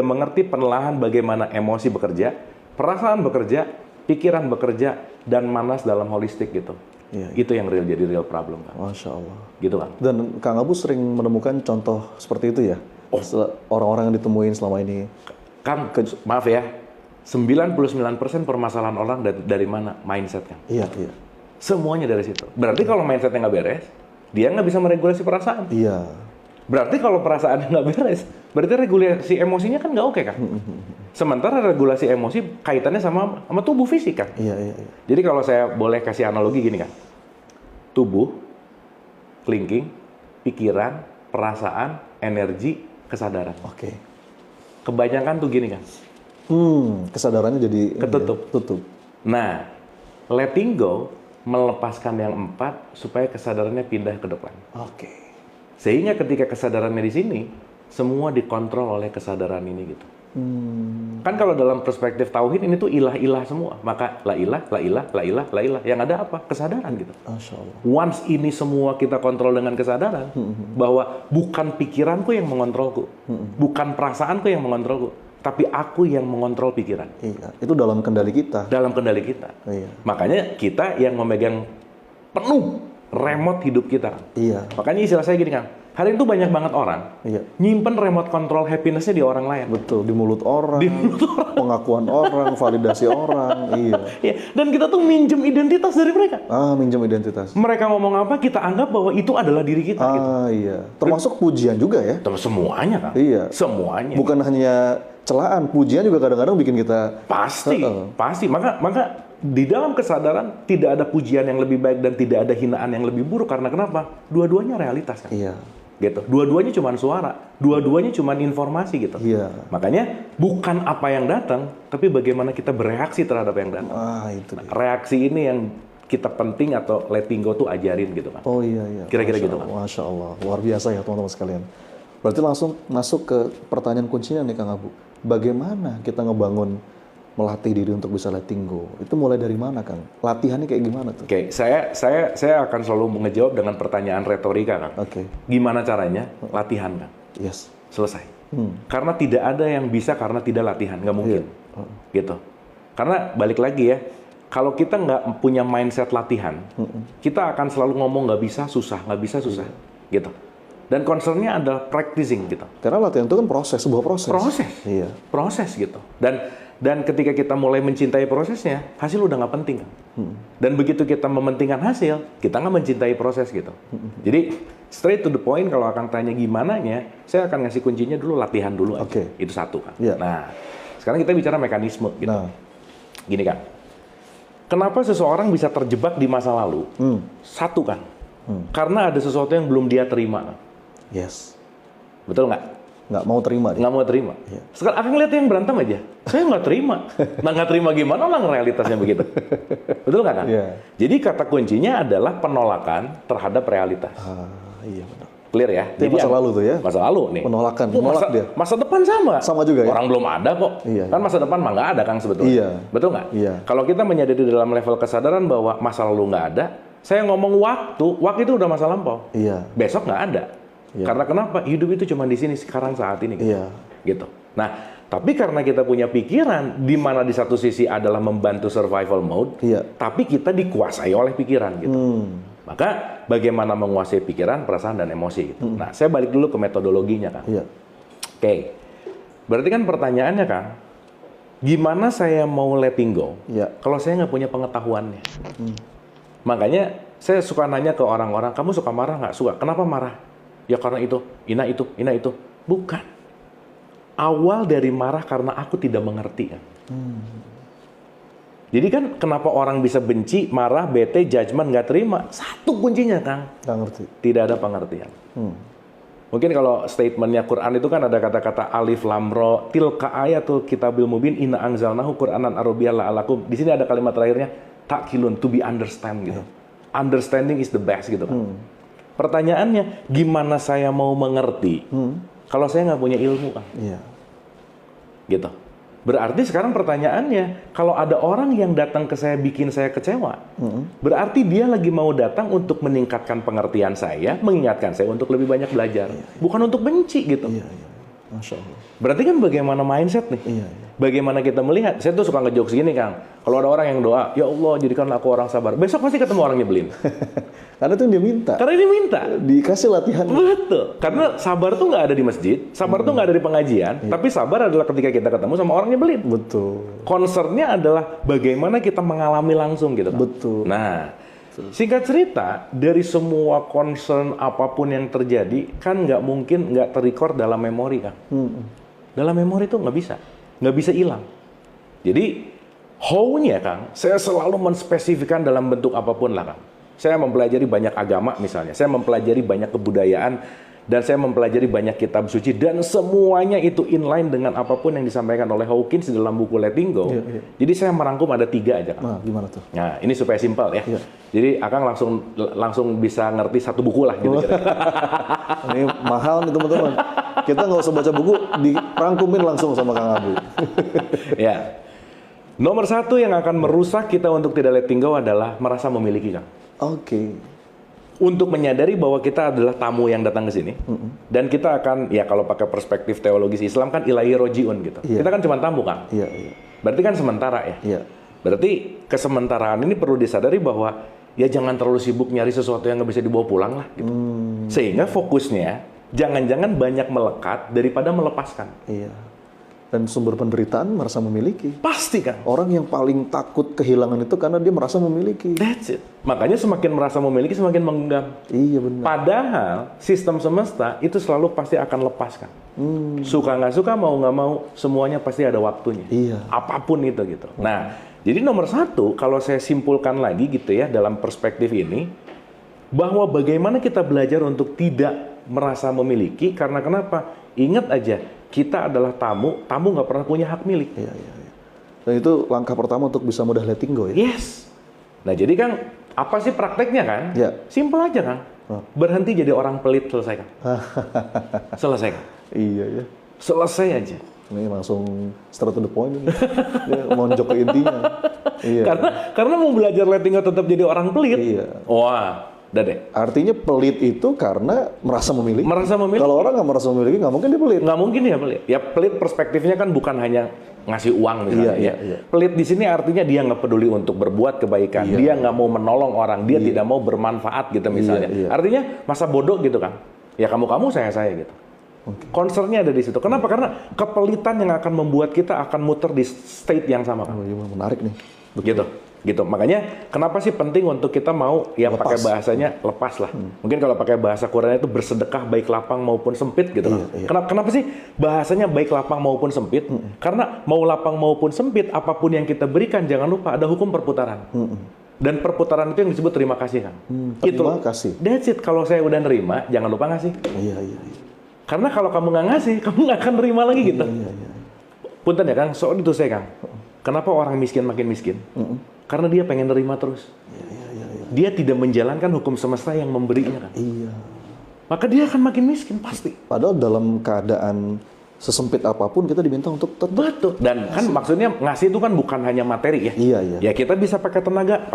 mengerti perlahan bagaimana emosi bekerja, perasaan bekerja, pikiran bekerja, dan manas dalam holistik gitu. Iya. Itu yang jadi real problem kan. Masya Allah. Gitu kan. Dan Kang Abu sering menemukan contoh seperti itu ya? Orang-orang yang ditemuin selama ini. Kan, maaf ya, 99% permasalahan orang dari mana? Mindset kan. Iya. Semuanya dari situ. Berarti kalau mindsetnya nggak beres, dia nggak bisa meregulasi perasaan. Iya. Berarti kalau perasaannya nggak beres, berarti regulasi emosinya kan nggak oke kan? Sementara regulasi emosi kaitannya sama tubuh fisik kan? Iya. Jadi kalau saya boleh kasih analogi gini kan, tubuh, thinking, pikiran, perasaan, energi, kesadaran. Oke. Kebanyakan tuh gini kan? Kesadarannya jadi Tutup. Nah, letting go melepaskan yang 4 supaya kesadarannya pindah ke depan. Oke. Sehingga ketika kesadarannya di sini, semua dikontrol oleh kesadaran ini gitu. Kan kalau dalam perspektif tauhid ini tuh ilah-ilah semua. Maka la ilah. Yang ada apa? Kesadaran gitu. Masya Allah. Once ini semua kita kontrol dengan kesadaran, bahwa bukan pikiranku yang mengontrolku, bukan perasaanku yang mengontrolku, tapi aku yang mengontrol pikiran. Iya. Itu dalam kendali kita. Dalam kendali kita. Iya. Makanya kita yang memegang penuh remote hidup kita. Iya. Makanya istilah saya gini kan, hari itu banyak banget orang nyimpen remote control happiness-nya di orang lain. Betul, di mulut orang, pengakuan orang, validasi orang. Iya. Dan kita tuh minjem identitas dari mereka. Minjem identitas. Mereka ngomong apa, kita anggap bahwa itu adalah diri kita. Gitu. Iya. Termasuk pujian juga ya? Semuanya kan? Iya. Semuanya. Bukan hanya celaan, pujian juga kadang-kadang bikin kita... Pasti. Maka di dalam kesadaran tidak ada pujian yang lebih baik dan tidak ada hinaan yang lebih buruk. Karena kenapa? Dua-duanya realitas kan? Iya. Gitu. Dua-duanya cuma suara, dua-duanya cuma informasi gitu. Iya. Makanya bukan apa yang datang, tapi bagaimana kita bereaksi terhadap yang datang. Itu dia. Reaksi ini yang kita penting atau letting go tuh ajarin gitu kan. Oh iya. Kira-kira gitu kan. Masya Allah, luar biasa ya teman-teman sekalian. Berarti langsung masuk ke pertanyaan kuncinya nih Kang Abu. Bagaimana kita ngebangun melatih diri untuk bisa letting go? Itu mulai dari mana, Kang? Latihannya kayak gimana tuh? Oke, saya akan selalu ngejawab dengan pertanyaan retorika, Kang. Oke. Gimana caranya? Latihan, Kang. Yes. Selesai. Karena tidak ada yang bisa karena tidak latihan, nggak mungkin. Gitu. Karena balik lagi ya, kalau kita nggak punya mindset latihan, kita akan selalu ngomong nggak bisa, susah, gitu. Dan concernnya adalah practicing gitu. Karena latihan itu kan sebuah proses. Iya. Proses gitu. Dan ketika kita mulai mencintai prosesnya, hasil udah nggak penting kan. Dan begitu kita mementingkan hasil, kita nggak mencintai proses gitu. Jadi straight to the point, kalau akan tanya gimananya, saya akan ngasih kuncinya dulu, latihan dulu aja. Oke. Itu satu kan. Yeah. Nah, sekarang kita bicara mekanisme gitu. Nah. Gini kan, kenapa seseorang bisa terjebak di masa lalu? Satu kan, karena ada sesuatu yang belum dia terima kan. Yes. Betul nggak? Nggak mau terima dia. Nggak mau terima. Iya. Sekarang akan lihat yang berantem aja. Saya nggak terima. Nah, nggak terima gimana lah realitasnya begitu. Betul nggak kan? Iya. Jadi kata kuncinya adalah penolakan terhadap realitas. Iya benar. Clear ya? Itu masa lalu tuh ya? Masa lalu nih. Penolakan, menolak dia. Masa depan sama. Sama juga ya? Orang belum ada kok. Iya. Kan masa depan mah nggak ada Kang sebetulnya. Iya. Betul nggak? Iya. Kalau kita menyadari dalam level kesadaran bahwa masa lalu nggak ada, saya ngomong waktu itu udah masa lampau. Iya. Besok nggak ada. Iya. Karena kenapa? Hidup itu cuma di sini sekarang saat ini. Gitu. Iya. Gitu. Nah, tapi karena kita punya pikiran di mana di satu sisi adalah membantu survival mode, Iya. tapi kita dikuasai oleh pikiran gitu. Maka bagaimana menguasai pikiran, perasaan dan emosi gitu. Nah, saya balik dulu ke metodologinya Kang. Iya. Oke. Berarti kan pertanyaannya Kang, gimana saya mau letting go? Iya. Kalau saya nggak punya pengetahuannya. Makanya saya suka nanya ke orang-orang, kamu suka marah nggak? Suka. Kenapa marah? Ya karena itu, ina itu. Bukan. Awal dari marah karena aku tidak mengerti kan. Jadi kan kenapa orang bisa benci, marah, bete, judgment, nggak terima? Satu kuncinya Kang. Nggak ngerti. Tidak ada pengertian. Mungkin kalau statementnya Quran itu kan ada kata-kata alif lam ro, tilka ayatul kitabil mubin inna anzalnahu qur'anan arabiyyan la'alakum. Di sini ada kalimat terakhirnya takilun, to be understand gitu. understanding is the best gitu kan. Pertanyaannya, gimana saya mau mengerti kalau saya nggak punya ilmu kan? Iya. Gitu. Berarti sekarang pertanyaannya, kalau ada orang yang datang ke saya bikin saya kecewa, berarti dia lagi mau datang untuk meningkatkan pengertian saya, mengingatkan saya untuk lebih banyak belajar, bukan untuk benci gitu. Iya, iya. Masya Allah. Berarti kan bagaimana mindset nih? Iya, iya. Bagaimana kita melihat? Saya tuh suka ngejokes gini, Kang. Kalau ada orang yang doa, ya Allah jadikanlah aku orang sabar. Besok pasti ketemu orang nyebelin. Karena itu yang dia minta. Karena dia minta. Dikasih latihan. Betul. Karena sabar tuh nggak ada di masjid, sabar tuh nggak ada di pengajian, tapi sabar adalah ketika kita ketemu sama orang nyebelin. Betul. Concernnya adalah bagaimana kita mengalami langsung gitu kan. Betul. Nah, singkat cerita, dari semua concern apapun yang terjadi, kan nggak mungkin nggak terrecord dalam memori kan. Dalam memori tuh nggak bisa hilang. Jadi, how-nya Kang, saya selalu menspesifikkan dalam bentuk apapun lah Kang. Saya mempelajari banyak agama misalnya, saya mempelajari banyak kebudayaan, dan saya mempelajari banyak kitab suci, dan semuanya itu inline dengan apapun yang disampaikan oleh Hawkins di dalam buku Letting Go. Iya, iya. Jadi saya merangkum ada 3 aja Kang. Nah, gimana tuh? Nah, ini supaya simpel ya. Iya. Jadi Akang langsung bisa ngerti satu buku lah gitu. Ini mahal nih teman-teman. Kita nggak usah baca buku, dirangkumin langsung sama Kang Abu. Ya. Nomor 1 yang akan merusak kita untuk tidak letting go adalah merasa memiliki Kang. Oke. Untuk menyadari bahwa kita adalah tamu yang datang ke sini, dan kita akan, ya kalau pakai perspektif teologis Islam kan ilahi rojiun gitu. Iya. Kita kan cuma tamu Kang. Iya, iya. Berarti kan sementara ya. Iya. Berarti kesementaraan ini perlu disadari bahwa ya jangan terlalu sibuk nyari sesuatu yang nggak bisa dibawa pulang lah gitu. Sehingga fokusnya jangan-jangan banyak melekat daripada melepaskan. Iya. Dan sumber penderitaan merasa memiliki. Pasti kan. Orang yang paling takut kehilangan itu karena dia merasa memiliki. That's it. Makanya semakin merasa memiliki semakin menggenggam. Iya benar. Padahal sistem semesta itu selalu pasti akan lepaskan. Suka nggak suka, mau nggak mau, semuanya pasti ada waktunya. Iya. Apapun itu gitu. Nah, jadi nomor 1 kalau saya simpulkan lagi gitu ya dalam perspektif ini, bahwa bagaimana kita belajar untuk tidak merasa memiliki, karena kenapa? Ingat aja, kita adalah tamu nggak pernah punya hak milik. Iya, iya, iya. Dan itu langkah pertama untuk bisa mudah letting go ya? Yes. Nah jadi Kang, apa sih prakteknya kan? Ya. Simpel aja Kang. Berhenti jadi orang pelit, selesai Kang. Selesai Kang. Iya, ya. Selesai aja. Ini langsung straight to the point ini. Dia monjok ke intinya. Iya. Karena mau belajar letting go tetap jadi orang pelit. Iya. Wah, udah deh. Artinya pelit itu karena merasa memiliki. Merasa memiliki. Kalau orang nggak merasa memiliki, nggak mungkin dia pelit. Nggak mungkin ya pelit. Ya pelit perspektifnya kan bukan hanya ngasih uang misalnya. Iya, ya. iya. Pelit di sini artinya dia nggak peduli untuk berbuat kebaikan. Dia nggak mau menolong orang. Dia tidak mau bermanfaat gitu misalnya. Iya. Artinya masa bodoh gitu kan. Ya kamu saya gitu. Concernnya ada di situ. Kenapa? Karena kepelitan yang akan membuat kita akan muter di state yang sama. Oh, iya, menarik nih. Gitu. Makanya kenapa sih penting untuk kita mau ya pakai bahasanya lepas lah. Mungkin kalau pakai bahasa Quran itu bersedekah baik lapang maupun sempit gitu kan. Iya. Kenapa sih bahasanya baik lapang maupun sempit? Karena mau lapang maupun sempit, apapun yang kita berikan jangan lupa ada hukum perputaran. Dan perputaran itu yang disebut terima kasih kan. Terima kasih. That's it. Kalau saya udah nerima, jangan lupa ngasih. Iya. Karena kalau kamu nggak ngasih, kamu nggak akan nerima lagi gitu. Iya. Punten ya Kang, soal itu saya Kang. Kenapa orang miskin makin miskin? Karena dia pengen nerima terus. Iya. Dia tidak menjalankan hukum semesta yang memberinya kan. Iya. Maka dia akan makin miskin pasti. Padahal dalam keadaan sesempit apapun kita diminta untuk tetap. Betul. Dan kan maksudnya ngasih itu kan bukan hanya materi ya. Iya. Ya kita bisa pakai tenaga.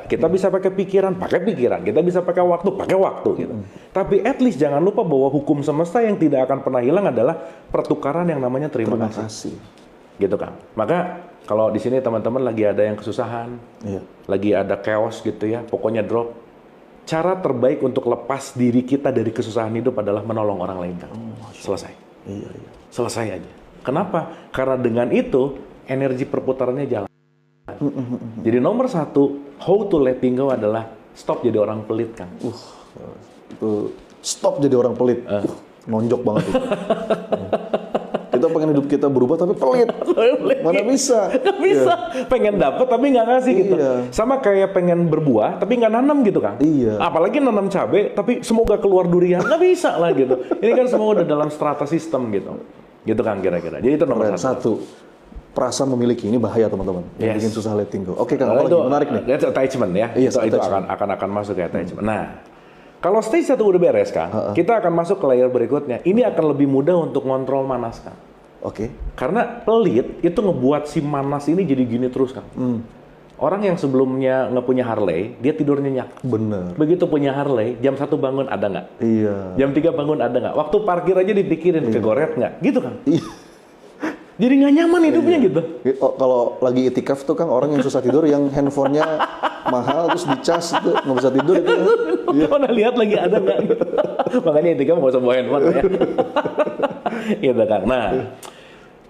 Kita bisa pakai pikiran. Kita bisa pakai waktu gitu. Tapi at least jangan lupa bahwa hukum semesta yang tidak akan pernah hilang adalah pertukaran yang namanya terima kasih. Gitu kan. Maka kalau di sini teman-teman lagi ada yang kesusahan, lagi ada chaos gitu ya, pokoknya drop. Cara terbaik untuk lepas diri kita dari kesusahan hidup adalah menolong orang lain kan. Selesai. Iya. Selesai aja. Kenapa? Karena dengan itu energi perputarannya jalan. Jadi nomor 1, how to letting go adalah stop jadi orang pelit kan. Itu stop jadi orang pelit. Nonjok banget itu. Kita pengen hidup kita berubah tapi pelit. Mana bisa? Nggak bisa. Pengen dapet tapi nggak ngasih gitu. Iya. Sama kayak pengen berbuah tapi nggak nanam gitu kan. Iya. Apalagi nanam cabai tapi semoga keluar durian. Nggak bisa lah gitu. Ini kan semua udah dalam strata sistem gitu. Gitu kan kira-kira. Jadi itu nomor 1. perasaan memiliki, ini bahaya teman-teman. Yang bikin susah letting go. Oke, Kang, itu menarik nih. That's attachment ya. Yes, itu attachment. akan masuk ke attachment. Nah, kalau stage 1 udah beres, Kang, kita akan masuk ke layer berikutnya. Ini akan lebih mudah untuk ngontrol manas, Kang. Oke. Karena pelit itu ngebuat si manas ini jadi gini terus, Kang. Orang yang sebelumnya nggak punya Harley, dia tidur nyenyak. Bener. Begitu punya Harley, jam 1 bangun ada nggak? Iya. Jam 3 bangun ada nggak? Waktu parkir aja dipikirin, kegoret nggak? Gitu, Kang. Iya. Jadi nggak nyaman hidupnya gitu. Oh, kalau lagi itikaf tuh kan orang yang susah tidur, yang handphonenya mahal terus dicas itu nggak bisa tidur itu. Iya. Pernah lihat lagi ada nggak? Makanya itikaf nggak usah bawa handphone ya. Gitu, Kang. Nah,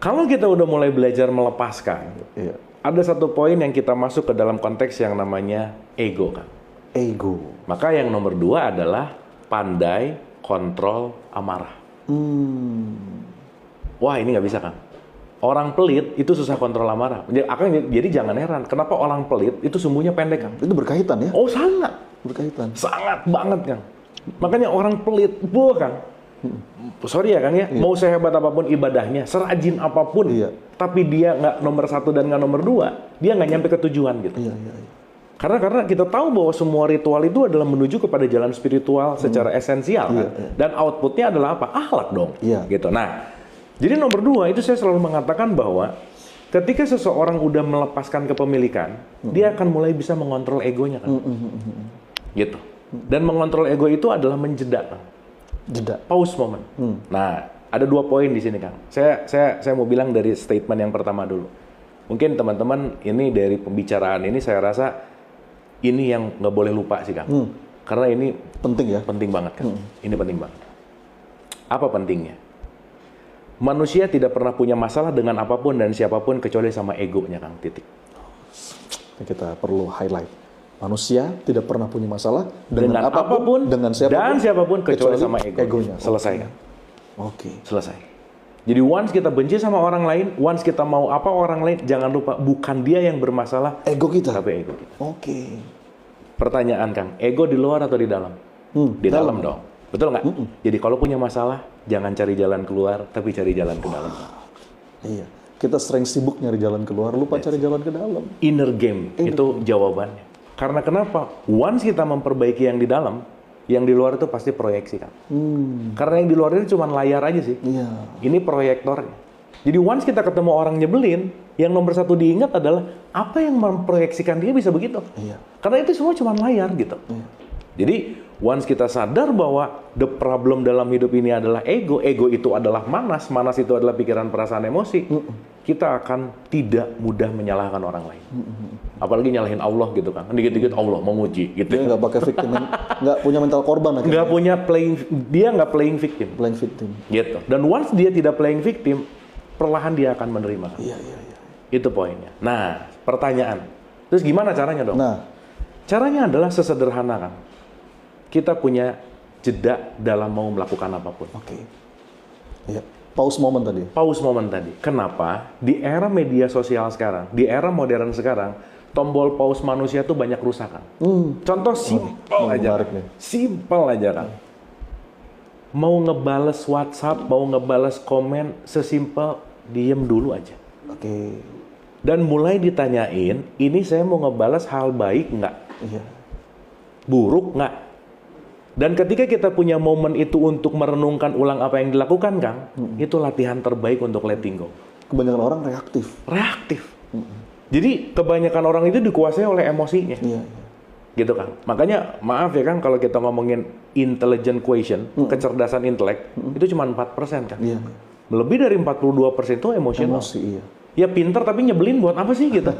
kalau kita udah mulai belajar melepaskan, Iya. ada satu poin yang kita masuk ke dalam konteks yang namanya ego, Kang. Ego. Maka yang nomor 2 adalah pandai kontrol amarah. Wah, ini nggak bisa, Kang. Orang pelit itu susah kontrol amarah. Jadi jangan heran, kenapa orang pelit itu sumbunya pendek, Kang? Itu berkaitan ya? Oh, sangat. Berkaitan. Sangat banget, Kang. Makanya orang pelit, Kang. Sorry ya, Kang ya. Mau sehebat apapun ibadahnya, serajin apapun, Iya. tapi dia nggak nomor 1 dan nggak nomor 2, dia nggak nyampe ke tujuan gitu. Iya. Karena kita tahu bahwa semua ritual itu adalah menuju kepada jalan spiritual secara esensial, kan? Dan outputnya adalah apa? Akhlak dong. Iya. Gitu. Nah, jadi nomor 2 itu saya selalu mengatakan bahwa ketika seseorang udah melepaskan kepemilikan, dia akan mulai bisa mengontrol egonya, kan? Gitu. Dan mengontrol ego itu adalah menjeda, Kang. Jeda. Pause moment. Nah, ada 2 poin di sini, Kang. Saya mau bilang dari statement yang pertama dulu. Mungkin teman-teman ini dari pembicaraan ini saya rasa ini yang nggak boleh lupa sih, Kang. Karena ini Penting ya? penting banget, Kang. Ini penting banget. Apa pentingnya? Manusia tidak pernah punya masalah dengan apapun dan siapapun kecuali sama egonya, Kang. Titik. Kita perlu highlight. Manusia tidak pernah punya masalah Dengan apapun dengan dan siapapun kecuali sama egonya. egonya. Selesai, Kang. Oke. Selesai. Jadi once kita benci sama orang lain, once kita mau apa orang lain, jangan lupa bukan dia yang bermasalah, Ego kita. tapi ego kita. Oke. Pertanyaan, Kang, ego di luar atau di dalam? Di dalam dong. Betul nggak? Jadi kalau punya masalah, jangan cari jalan keluar, tapi cari jalan ke dalam. Iya. Kita sering sibuk nyari jalan keluar, lupa cari jalan ke dalam. Inner game, itu jawabannya. Karena kenapa? Once kita memperbaiki yang di dalam, yang di luar itu pasti proyeksi, Kang. Karena yang di luar itu cuma layar aja sih. Iya. Ini proyektornya. Jadi once kita ketemu orang nyebelin, yang nomor 1 diingat adalah apa yang memproyeksikan dia bisa begitu. Iya. Karena itu semua cuma layar gitu. Jadi once kita sadar bahwa the problem dalam hidup ini adalah ego, ego itu adalah manas, manas itu adalah pikiran, perasaan, emosi, kita akan tidak mudah menyalahkan orang lain. Apalagi nyalahin Allah gitu, kan. Dikit-dikit Allah menguji gitu. Dia nggak pakai victim, nggak punya mental korban akhirnya. Nggak punya dia nggak playing victim. Playing victim. Gitu. Dan once dia tidak playing victim, perlahan dia akan menerima. Iya. Itu poinnya. Nah, pertanyaan. Terus gimana caranya, dong? Nah, Caranya adalah sesederhana, kan. Kita punya jeda dalam mau melakukan apapun. oke. Iya. Pause moment tadi. Pause moment tadi. Kenapa? Di era media sosial sekarang, di era modern sekarang, tombol pause manusia tuh banyak rusak, kan. Contoh simpel aja. menarik nih. Simpel aja, kan. Mau ngebales WhatsApp, mau ngebales komen, sesimpel diem dulu aja. Oke. Dan mulai ditanyain, ini saya mau ngebales hal baik nggak? Iya. Buruk nggak? Dan ketika kita punya momen itu untuk merenungkan ulang apa yang dilakukan, Kang, itu latihan terbaik untuk letting go. Kebanyakan orang reaktif. Reaktif. Jadi kebanyakan orang itu dikuasai oleh emosinya. Iya. Gitu, Kang. Makanya maaf ya, Kang, kalau kita ngomongin intelligent quotient, kecerdasan intelek, itu cuma 4%, Kang. Iya. Lebih dari 42% itu emosional. Emosi, iya. Ya pintar tapi nyebelin buat apa sih gitu.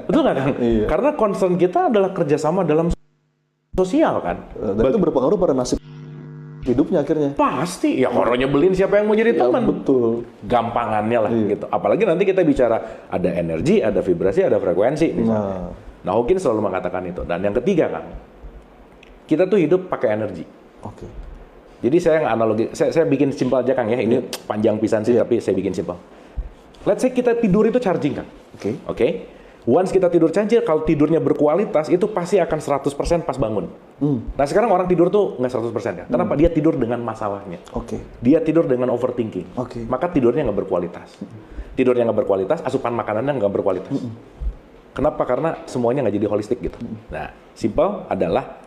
Betul nggak, Kang? Iya. Karena concern kita adalah kerjasama dalam sosial, kan. Dan itu berpengaruh pada nasib hidupnya akhirnya. Pasti. Ya kalau nyebelin siapa yang mau jadi Ya, teman? betul. Gampangannya lah gitu. Apalagi nanti kita bicara ada energi, ada vibrasi, ada frekuensi. Misalnya. Nah, Hawkins selalu mengatakan itu. Dan yang ketiga, Kang, kita tuh hidup pakai energi. Oke. Jadi saya analogi, saya bikin simpel aja, Kang, ya. Ini panjang pisan sih, tapi saya bikin simpel. Let's say kita tidur itu charging, Kang. Oke. Oke. Once kita tidur cancil, kalau tidurnya berkualitas, itu pasti akan 100% pas bangun. Nah sekarang orang tidur tuh nggak 100% ya. Kenapa? Dia tidur dengan masalahnya. Oke. Dia tidur dengan overthinking. Oke. Maka tidurnya nggak berkualitas. Tidurnya nggak berkualitas, asupan makanannya nggak berkualitas. Kenapa? Karena semuanya nggak jadi holistik gitu. Nah, simple adalah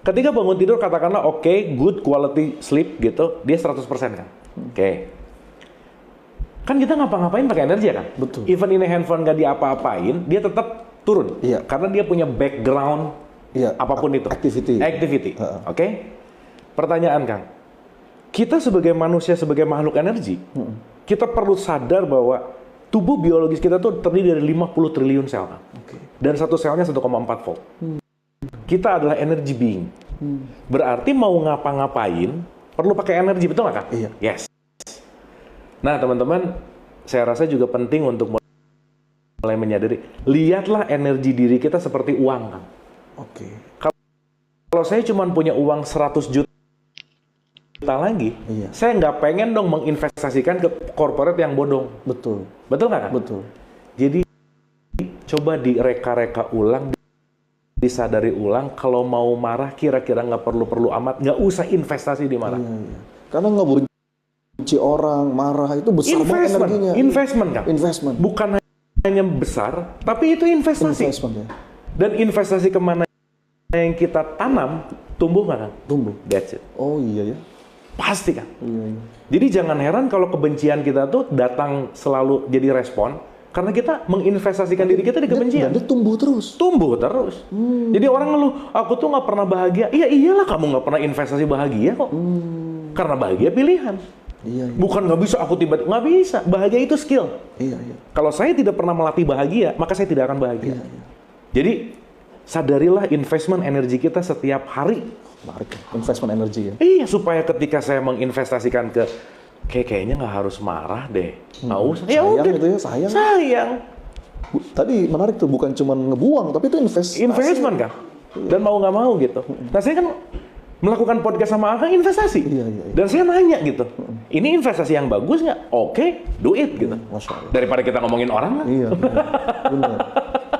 ketika bangun tidur katakanlah oke, good quality sleep gitu, dia 100% kan. Oke. Kan kita ngapa-ngapain pakai energi ya kan? Betul. Even ini handphone nggak diapa-apain, dia tetap turun. Iya. Karena dia punya background apapun itu. Activity. Oke? Pertanyaan Kang. Kita sebagai manusia, sebagai makhluk energi, kita perlu sadar bahwa tubuh biologis kita tuh terdiri dari 50 triliun sel Kang. Dan satu selnya 1,4 volt. Kita adalah energy being. Berarti mau ngapa-ngapain, perlu pakai energi, betul nggak Kang? Iya. Yes. Nah teman-teman, saya rasa juga penting untuk mulai menyadari, lihatlah energi diri kita seperti uang kan. Oke. Kalau saya cuma punya uang 100 juta lagi, saya nggak pengen dong menginvestasikan ke corporate yang bodong. Betul. Betul nggak kan? Betul. Jadi coba direka-reka ulang, disadari ulang, kalau mau marah kira-kira nggak perlu-perlu amat, nggak usah investasi di marah. Karena nggak boleh benci orang, marah itu besar banget energinya. Investment kan? Investment. Bukan hanya besar, tapi itu investasi. Investment ya. Dan investasi kemana yang kita tanam, tumbuh nggak kan? Tumbuh. That's it. Oh iya ya. Pasti kan? Iya. Jadi jangan heran kalau kebencian kita tuh datang selalu jadi respon, karena kita menginvestasikan diri kita di kebencian. Dan dia tumbuh terus. Tumbuh terus. Jadi orang ngeluh, aku tuh nggak pernah bahagia. Iya iyalah kamu nggak pernah investasi bahagia kok. Karena bahagia pilihan. Iya. Bukan nggak bisa, aku tiba-tiba nggak bisa. Bahagia itu skill. Iya. Kalau saya tidak pernah melatih bahagia, maka saya tidak akan bahagia. Iya. Jadi sadarilah investment energi kita setiap hari. Menarik. Investment energi ya. Iya, supaya ketika saya menginvestasikan ke kayaknya nggak harus marah deh, nggak usah. Ya Sayang udah. gitu ya, sayang. Sayang. Tadi menarik tuh, bukan cuma ngebuang, tapi itu Investment kan. Dan mau nggak mau gitu. Nah saya kan melakukan podcast sama Akang investasi. Iya. Dan saya nanya gitu, ini investasi yang bagus nggak? Oke, do it gitu. Masya Allah. Daripada kita ngomongin orang kan. Iya. Benar.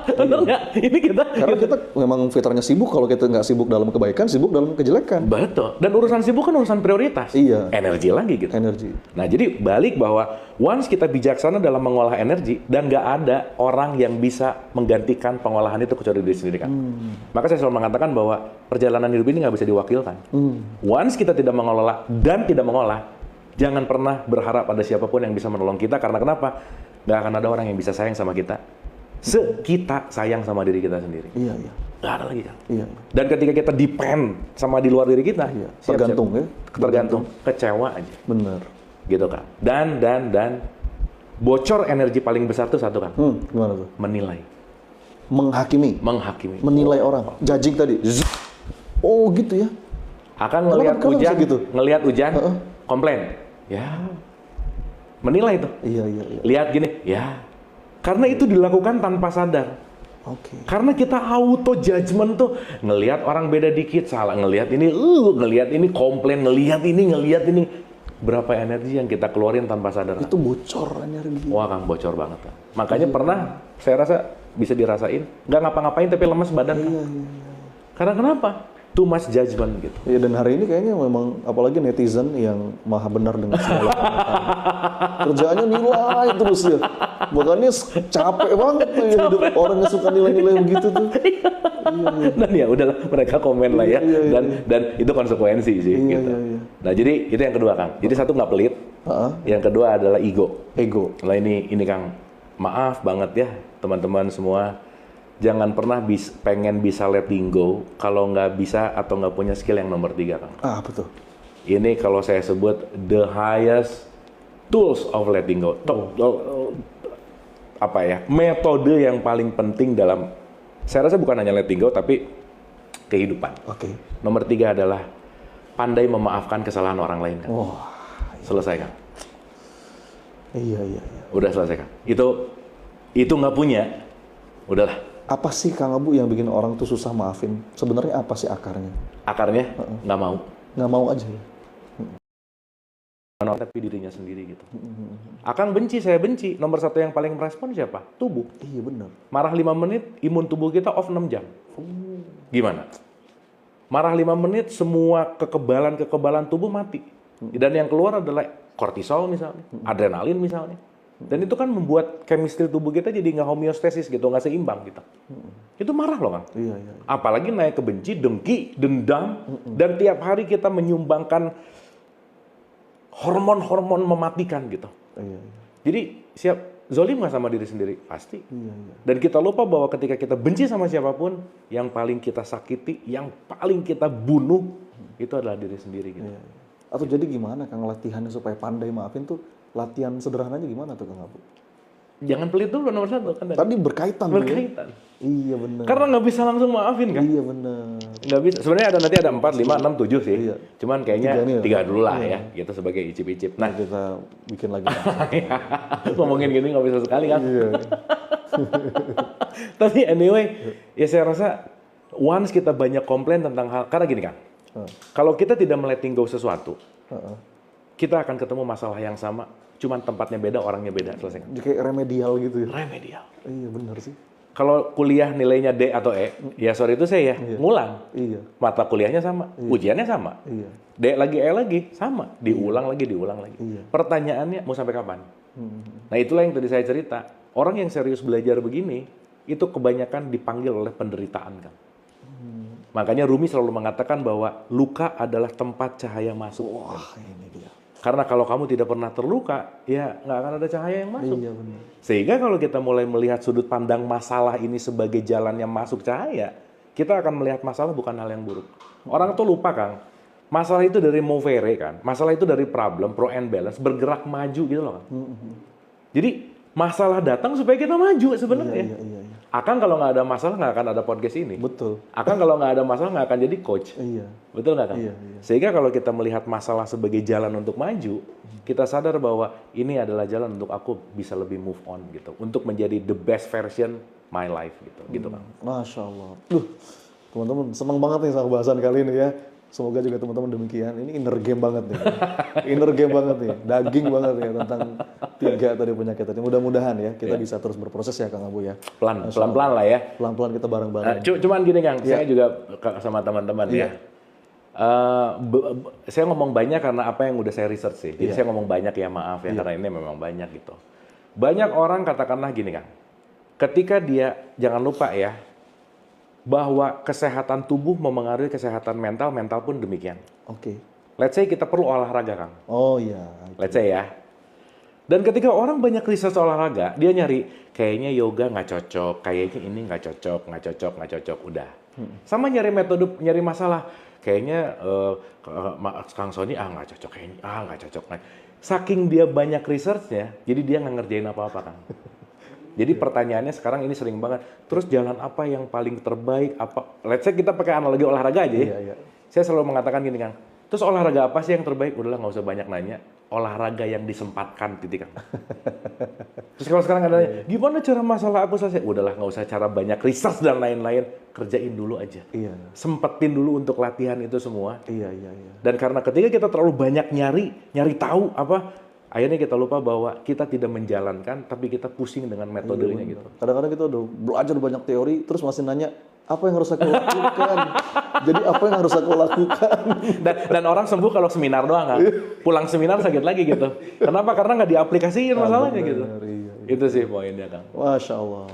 Benar nggak? Ini Karena kita memang fitrahnya sibuk, kalau kita nggak sibuk dalam kebaikan, sibuk dalam kejelekan. Betul. Dan urusan sibuk kan urusan prioritas. Iya. Energi lagi gitu. Energi. Nah jadi balik bahwa once kita bijaksana dalam mengolah energi, dan nggak ada orang yang bisa menggantikan pengolahan itu kecuali diri sendiri kan. Maka saya selalu mengatakan bahwa perjalanan hidup ini nggak bisa diwakilkan. Once kita tidak mengelola dan tidak mengolah, jangan pernah berharap ada siapapun yang bisa menolong kita. Karena kenapa? Nggak akan ada orang yang bisa sayang sama kita kita sayang sama diri kita sendiri. Iya. Nggak ada lagi kan. Iya. Dan ketika kita depend sama di luar diri kita, tergantung ya. Tergantung, kecewa aja. Bener. Gitu kan. Dan bocor energi paling besar tuh satu kan. Gimana tuh? Menilai. Menghakimi. Menilai orang. Judging tadi. Oh gitu ya. Akan ngelihat hujan, gitu? ngelihat hujan, komplain. Ya. Menilai tuh. Iya. Lihat gini, ya. Karena itu dilakukan tanpa sadar. Oke. Karena kita auto judgment tuh, ngelihat orang beda dikit salah, ngelihat ini komplain, ngelihat ini. Berapa energi yang kita keluarin tanpa sadar? Itu bocor energi. Wah Kang, bocor banget kan. Makanya pernah, saya rasa bisa dirasain, nggak ngapa-ngapain tapi lemes badan kan. Iya. Karena kenapa? Too much judgment gitu. Iya, dan hari ini kayaknya memang apalagi netizen yang maha benar dengan segala pernyataan. Kerjaannya nilai terus ya. Makanya capek banget tuh ya hidup orang yang suka nilai-nilai begitu tuh. Iya. Dan ya udahlah, mereka komen lah ya. Dan itu konsekuensi sih gitu. Iya. Nah jadi itu yang kedua Kang. Jadi satu nggak pelit. Yang kedua adalah ego. Nah ini Kang, maaf banget ya teman-teman semua. Jangan pernah pengen bisa letting go kalau nggak bisa atau nggak punya skill yang nomor 3 Kang. Betul. Ini kalau saya sebut the highest tools of letting go. Metode yang paling penting dalam, saya rasa bukan hanya letting go tapi kehidupan. Oke. Nomor 3 adalah pandai memaafkan kesalahan orang lain Kang. Selesai Kang. Iya. Udah selesai Kang. Itu nggak punya, udahlah. Apa sih Kang Abu yang bikin orang tuh susah maafin? Sebenarnya apa sih akarnya? Akarnya nggak mau. Nggak mau aja. tapi dirinya sendiri gitu. Akang benci, saya benci. Nomor satu yang paling merespon siapa? Tubuh. Iya benar. Marah 5 menit, imun tubuh kita off 6 jam. Gimana? Marah 5 menit, semua kekebalan tubuh mati. Dan yang keluar adalah kortisol misalnya, adrenalin misalnya. Dan itu kan membuat chemistry tubuh kita jadi nggak homeostasis gitu, nggak seimbang gitu. Itu marah loh Kang. Iya. Apalagi naik ke benci, dengki, dendam, dan tiap hari kita menyumbangkan hormon-hormon mematikan gitu. Iya. Jadi siap zolim nggak sama diri sendiri? Pasti. Iya. Dan kita lupa bahwa ketika kita benci sama siapapun, yang paling kita sakiti, yang paling kita bunuh, itu adalah diri sendiri gitu. Iya. Atau jadi gimana Kang latihannya supaya pandai maafin tuh? Latihan sederhananya gimana tuh Kang Abu? Jangan pelit dulu nomor satu kan Tadi berkaitan. berkaitan. Iya benar. Karena nggak bisa langsung maafin kan? Iya benar. Nggak bisa. Sebenarnya nanti ada 4, 5, 6, 7 sih. Iya. Cuman kayaknya 3 dulu lah Iya. ya. Gitu sebagai icip-icip. Nah, Kita bikin lagi. ngomongin gini nggak bisa sekali kan? Iya. Tapi anyway, ya saya rasa once kita banyak komplain tentang hal, karena gini kan, kalau kita tidak letting go sesuatu, kita akan ketemu masalah yang sama, cuman tempatnya beda, orangnya beda, selesai. Jadi kayak remedial gitu ya. Remedial. Iya benar sih. Kalau kuliah nilainya D atau E, ya sorry itu saya ya, ngulang. Iya. Mata kuliahnya sama, ujiannya sama. Iya. D lagi E lagi, sama. Diulang lagi. Iya. Pertanyaannya mau sampai kapan? Nah itulah yang tadi saya cerita. Orang yang serius belajar begini, itu kebanyakan dipanggil oleh penderitaan kan. Makanya Rumi selalu mengatakan bahwa luka adalah tempat cahaya masuk. Wah ini dia. Karena kalau kamu tidak pernah terluka, ya nggak akan ada cahaya yang masuk. Iya benar. Sehingga kalau kita mulai melihat sudut pandang masalah ini sebagai jalan yang masuk cahaya, kita akan melihat masalah bukan hal yang buruk. Orang tuh lupa Kang, masalah itu dari movere kan, masalah itu dari problem, pro and balance, bergerak maju gitu loh Kang. Jadi masalah datang supaya kita maju sebenarnya. Iya. Akang kalau nggak ada masalah nggak akan ada podcast ini. Betul. Akang kalau nggak ada masalah nggak akan jadi coach. Iya. Betul nggak Kang? Iya. Sehingga kalau kita melihat masalah sebagai jalan untuk maju, kita sadar bahwa ini adalah jalan untuk aku bisa lebih move on gitu, untuk menjadi the best version my life gitu Kang. Masya Allah. Teman-teman senang banget nih sama bahasan kali ini ya. Semoga juga teman-teman demikian. Ini inner game banget nih. Inner game banget nih. Daging banget ya tentang 3 tadi penyakit tadi. Mudah-mudahan ya kita bisa terus berproses ya Kang Abu ya. Pelan-pelan lah ya. Pelan-pelan kita bareng-bareng. Cuman gini Kang, saya juga sama teman-teman ya. Saya ngomong banyak karena apa yang udah saya research sih. Jadi saya ngomong banyak ya, maaf ya, karena ini memang banyak gitu. Banyak orang katakanlah gini Kang, ketika dia, jangan lupa ya, bahwa kesehatan tubuh memengaruhi kesehatan mental, mental pun demikian. Oke. Let's say kita perlu olahraga Kang. Oh iya. Let's say ya. Dan ketika orang banyak riset olahraga, dia nyari kayaknya yoga nggak cocok, kayaknya ini nggak cocok, udah. Sama nyari metode, nyari masalah. Kayaknya Kang Sony nggak cocok, kayaknya nggak cocok. Saking dia banyak researchnya, jadi dia nggak ngerjain apa-apa Kang. Jadi pertanyaannya sekarang ini sering banget. Terus jalan apa yang paling terbaik? Let's say kita pakai analogi olahraga aja ya. Iya. Saya selalu mengatakan gini Kang. Terus olahraga apa sih yang terbaik? Udahlah nggak usah banyak nanya. Olahraga yang disempatkan titik Kang. Terus kalau sekarang ada gimana cara masalah aku selesai? Udahlah nggak usah cara banyak research dan lain-lain. Kerjain dulu aja. Iya. Sempetin dulu untuk latihan itu semua. Iya. Dan karena ketika kita terlalu banyak nyari tahu akhirnya kita lupa bahwa kita tidak menjalankan, tapi kita pusing dengan metodenya gitu. Kadang-kadang kita udah belajar banyak teori, terus masih nanya, apa yang harus aku lakukan? Jadi apa yang harus aku lakukan? Dan orang sembuh kalau seminar doang kan? Pulang seminar sakit lagi gitu. Kenapa? Karena nggak diaplikasiin masalahnya gitu. Iya. Itu sih poinnya Kang. Masya Allah.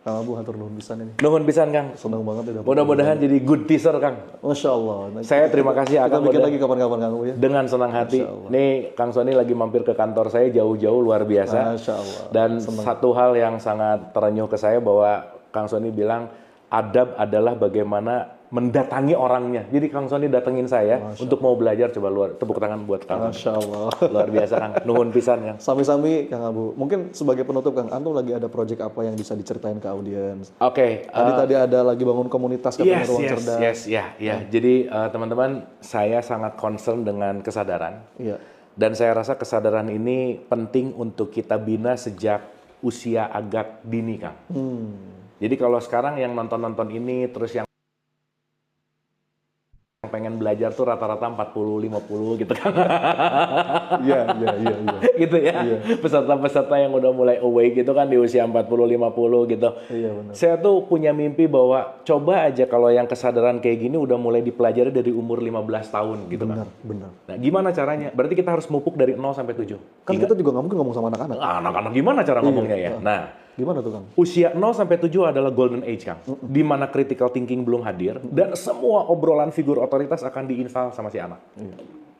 Kang Abu hatur nuhun pisan ini. Nuhun pisan Kang. Senang banget ya. Mudah-mudahan jadi good teaser Kang. Masya Allah. Saya terima kasih Kita Akang bikin udah lagi kapan-kapan Kang Abu ya. dengan senang hati. Nih Kang Sony lagi mampir ke kantor saya jauh-jauh luar biasa. Masya Allah. Dan satu hal yang sangat terenyuh ke saya bahwa Kang Sony bilang adab adalah bagaimana mendatangi orangnya. Jadi Kang Sony datengin saya untuk mau belajar, coba tepuk tangan buat Kang. Masya Allah. Luar biasa Kang, nuhun pisan ya. Sami-sami Kang Abu. Mungkin sebagai penutup Kang, Antum lagi ada project apa yang bisa diceritain ke audiens? Oke. Tadi ada lagi bangun komunitas katanya Ruang Cerdas. Ya. Jadi teman-teman, saya sangat concern dengan kesadaran. Iya. Dan saya rasa kesadaran ini penting untuk kita bina sejak usia agak dini Kang. Jadi kalau sekarang yang nonton-nonton ini terus yang pengen yang belajar tuh rata-rata 40-50 gitu kan. Iya. Gitu ya. Peserta-peserta yang udah mulai awake gitu kan di usia 40-50 gitu. Iya, benar. Saya tuh punya mimpi bahwa coba aja kalau yang kesadaran kayak gini udah mulai dipelajari dari umur 15 tahun gitu kan. Benar. Nah, gimana caranya? Berarti kita harus mupuk dari 0 sampai 7. Kan kita juga nggak mungkin ngomong sama anak-anak. Anak-anak gimana cara ngomongnya ya? Nah, Gimana tuh, Kang? usia 0 sampai 7 adalah golden age, Kang. Di mana critical thinking belum hadir dan semua obrolan figur otoritas akan diinstal sama si anak.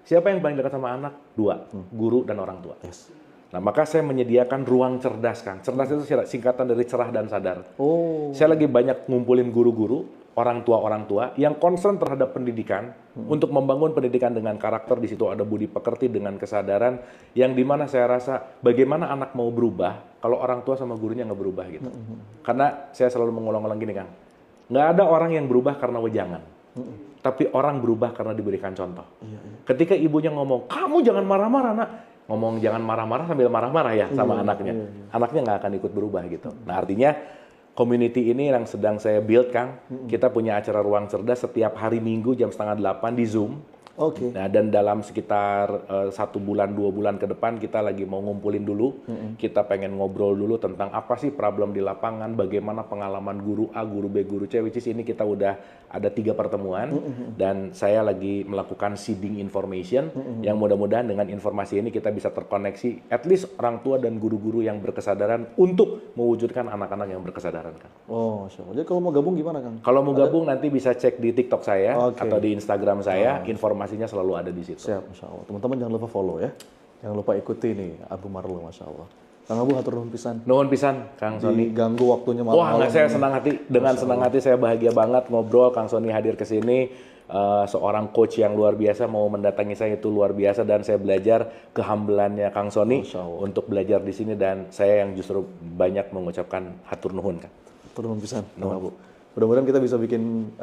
Siapa yang paling dekat sama anak? 2, guru dan orang tua. Yes. Nah, maka saya menyediakan ruang cerdas, Kang. Cerdas itu singkatan dari cerah dan sadar. Oh. Saya lagi banyak ngumpulin guru-guru, orang tua yang concern terhadap pendidikan untuk membangun pendidikan dengan karakter. Di situ ada budi pekerti dengan kesadaran yang dimana saya rasa bagaimana anak mau berubah kalau orang tua sama gurunya nggak berubah gitu. Karena saya selalu mengulang-ulang gini, Kang, nggak ada orang yang berubah karena wejangan, tapi orang berubah karena diberikan contoh. Ketika ibunya ngomong, kamu jangan marah-marah nak, ngomong jangan marah-marah sambil marah-marah ya sama anaknya, anaknya nggak akan ikut berubah gitu. Nah, artinya community ini yang sedang saya build, Kang. Kita punya acara Ruang Cerdas setiap hari Minggu jam 7:30 di Zoom. Oke. Nah, dan dalam sekitar 1 bulan, 2 bulan ke depan kita lagi mau ngumpulin dulu. Kita pengen ngobrol dulu tentang apa sih problem di lapangan, bagaimana pengalaman guru A, guru B, guru C, which is ini kita udah ada 3 pertemuan. Dan saya lagi melakukan seeding information yang mudah-mudahan dengan informasi ini kita bisa terkoneksi at least orang tua dan guru-guru yang berkesadaran untuk mewujudkan anak-anak yang berkesadaran, Kang. Oh, Masya Allah. Jadi kalau mau gabung gimana, Kang? Kalau mau gabung nanti bisa cek di TikTok saya Oke. atau di Instagram saya, informasinya selalu ada di situ. Siap, Masya Allah. Teman-teman jangan lupa follow ya. Jangan lupa ikuti nih Abu Marlo, Masya Allah. Kang Abu, hatur nuhun pisan. Nuhun pisan, Kang Sony. Diganggu waktunya malam. Wah, nggak, saya senang hati. Dengan senang hati saya bahagia banget ngobrol. Kang Sony hadir ke sini. Seorang coach yang luar biasa mau mendatangi saya itu luar biasa dan saya belajar kehambelannya Kang Sony untuk belajar di sini dan saya yang justru banyak mengucapkan hatur nuhun, Kang. Hatur nuhun pisan, Kang Abu. Mudah-mudahan kita bisa bikin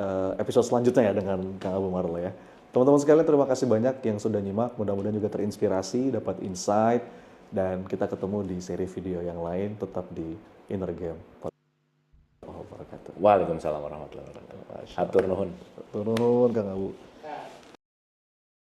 episode selanjutnya ya dengan Kang Abu Marlo ya. Teman-teman sekalian terima kasih banyak yang sudah nyimak. Mudah-mudahan juga terinspirasi, dapat insight dan kita ketemu di seri video yang lain tetap di Inner Game. Waalaikumsalam warahmatullahi wabarakatuh. Hatur nuhun. Hatur nuhun, Kang Abu.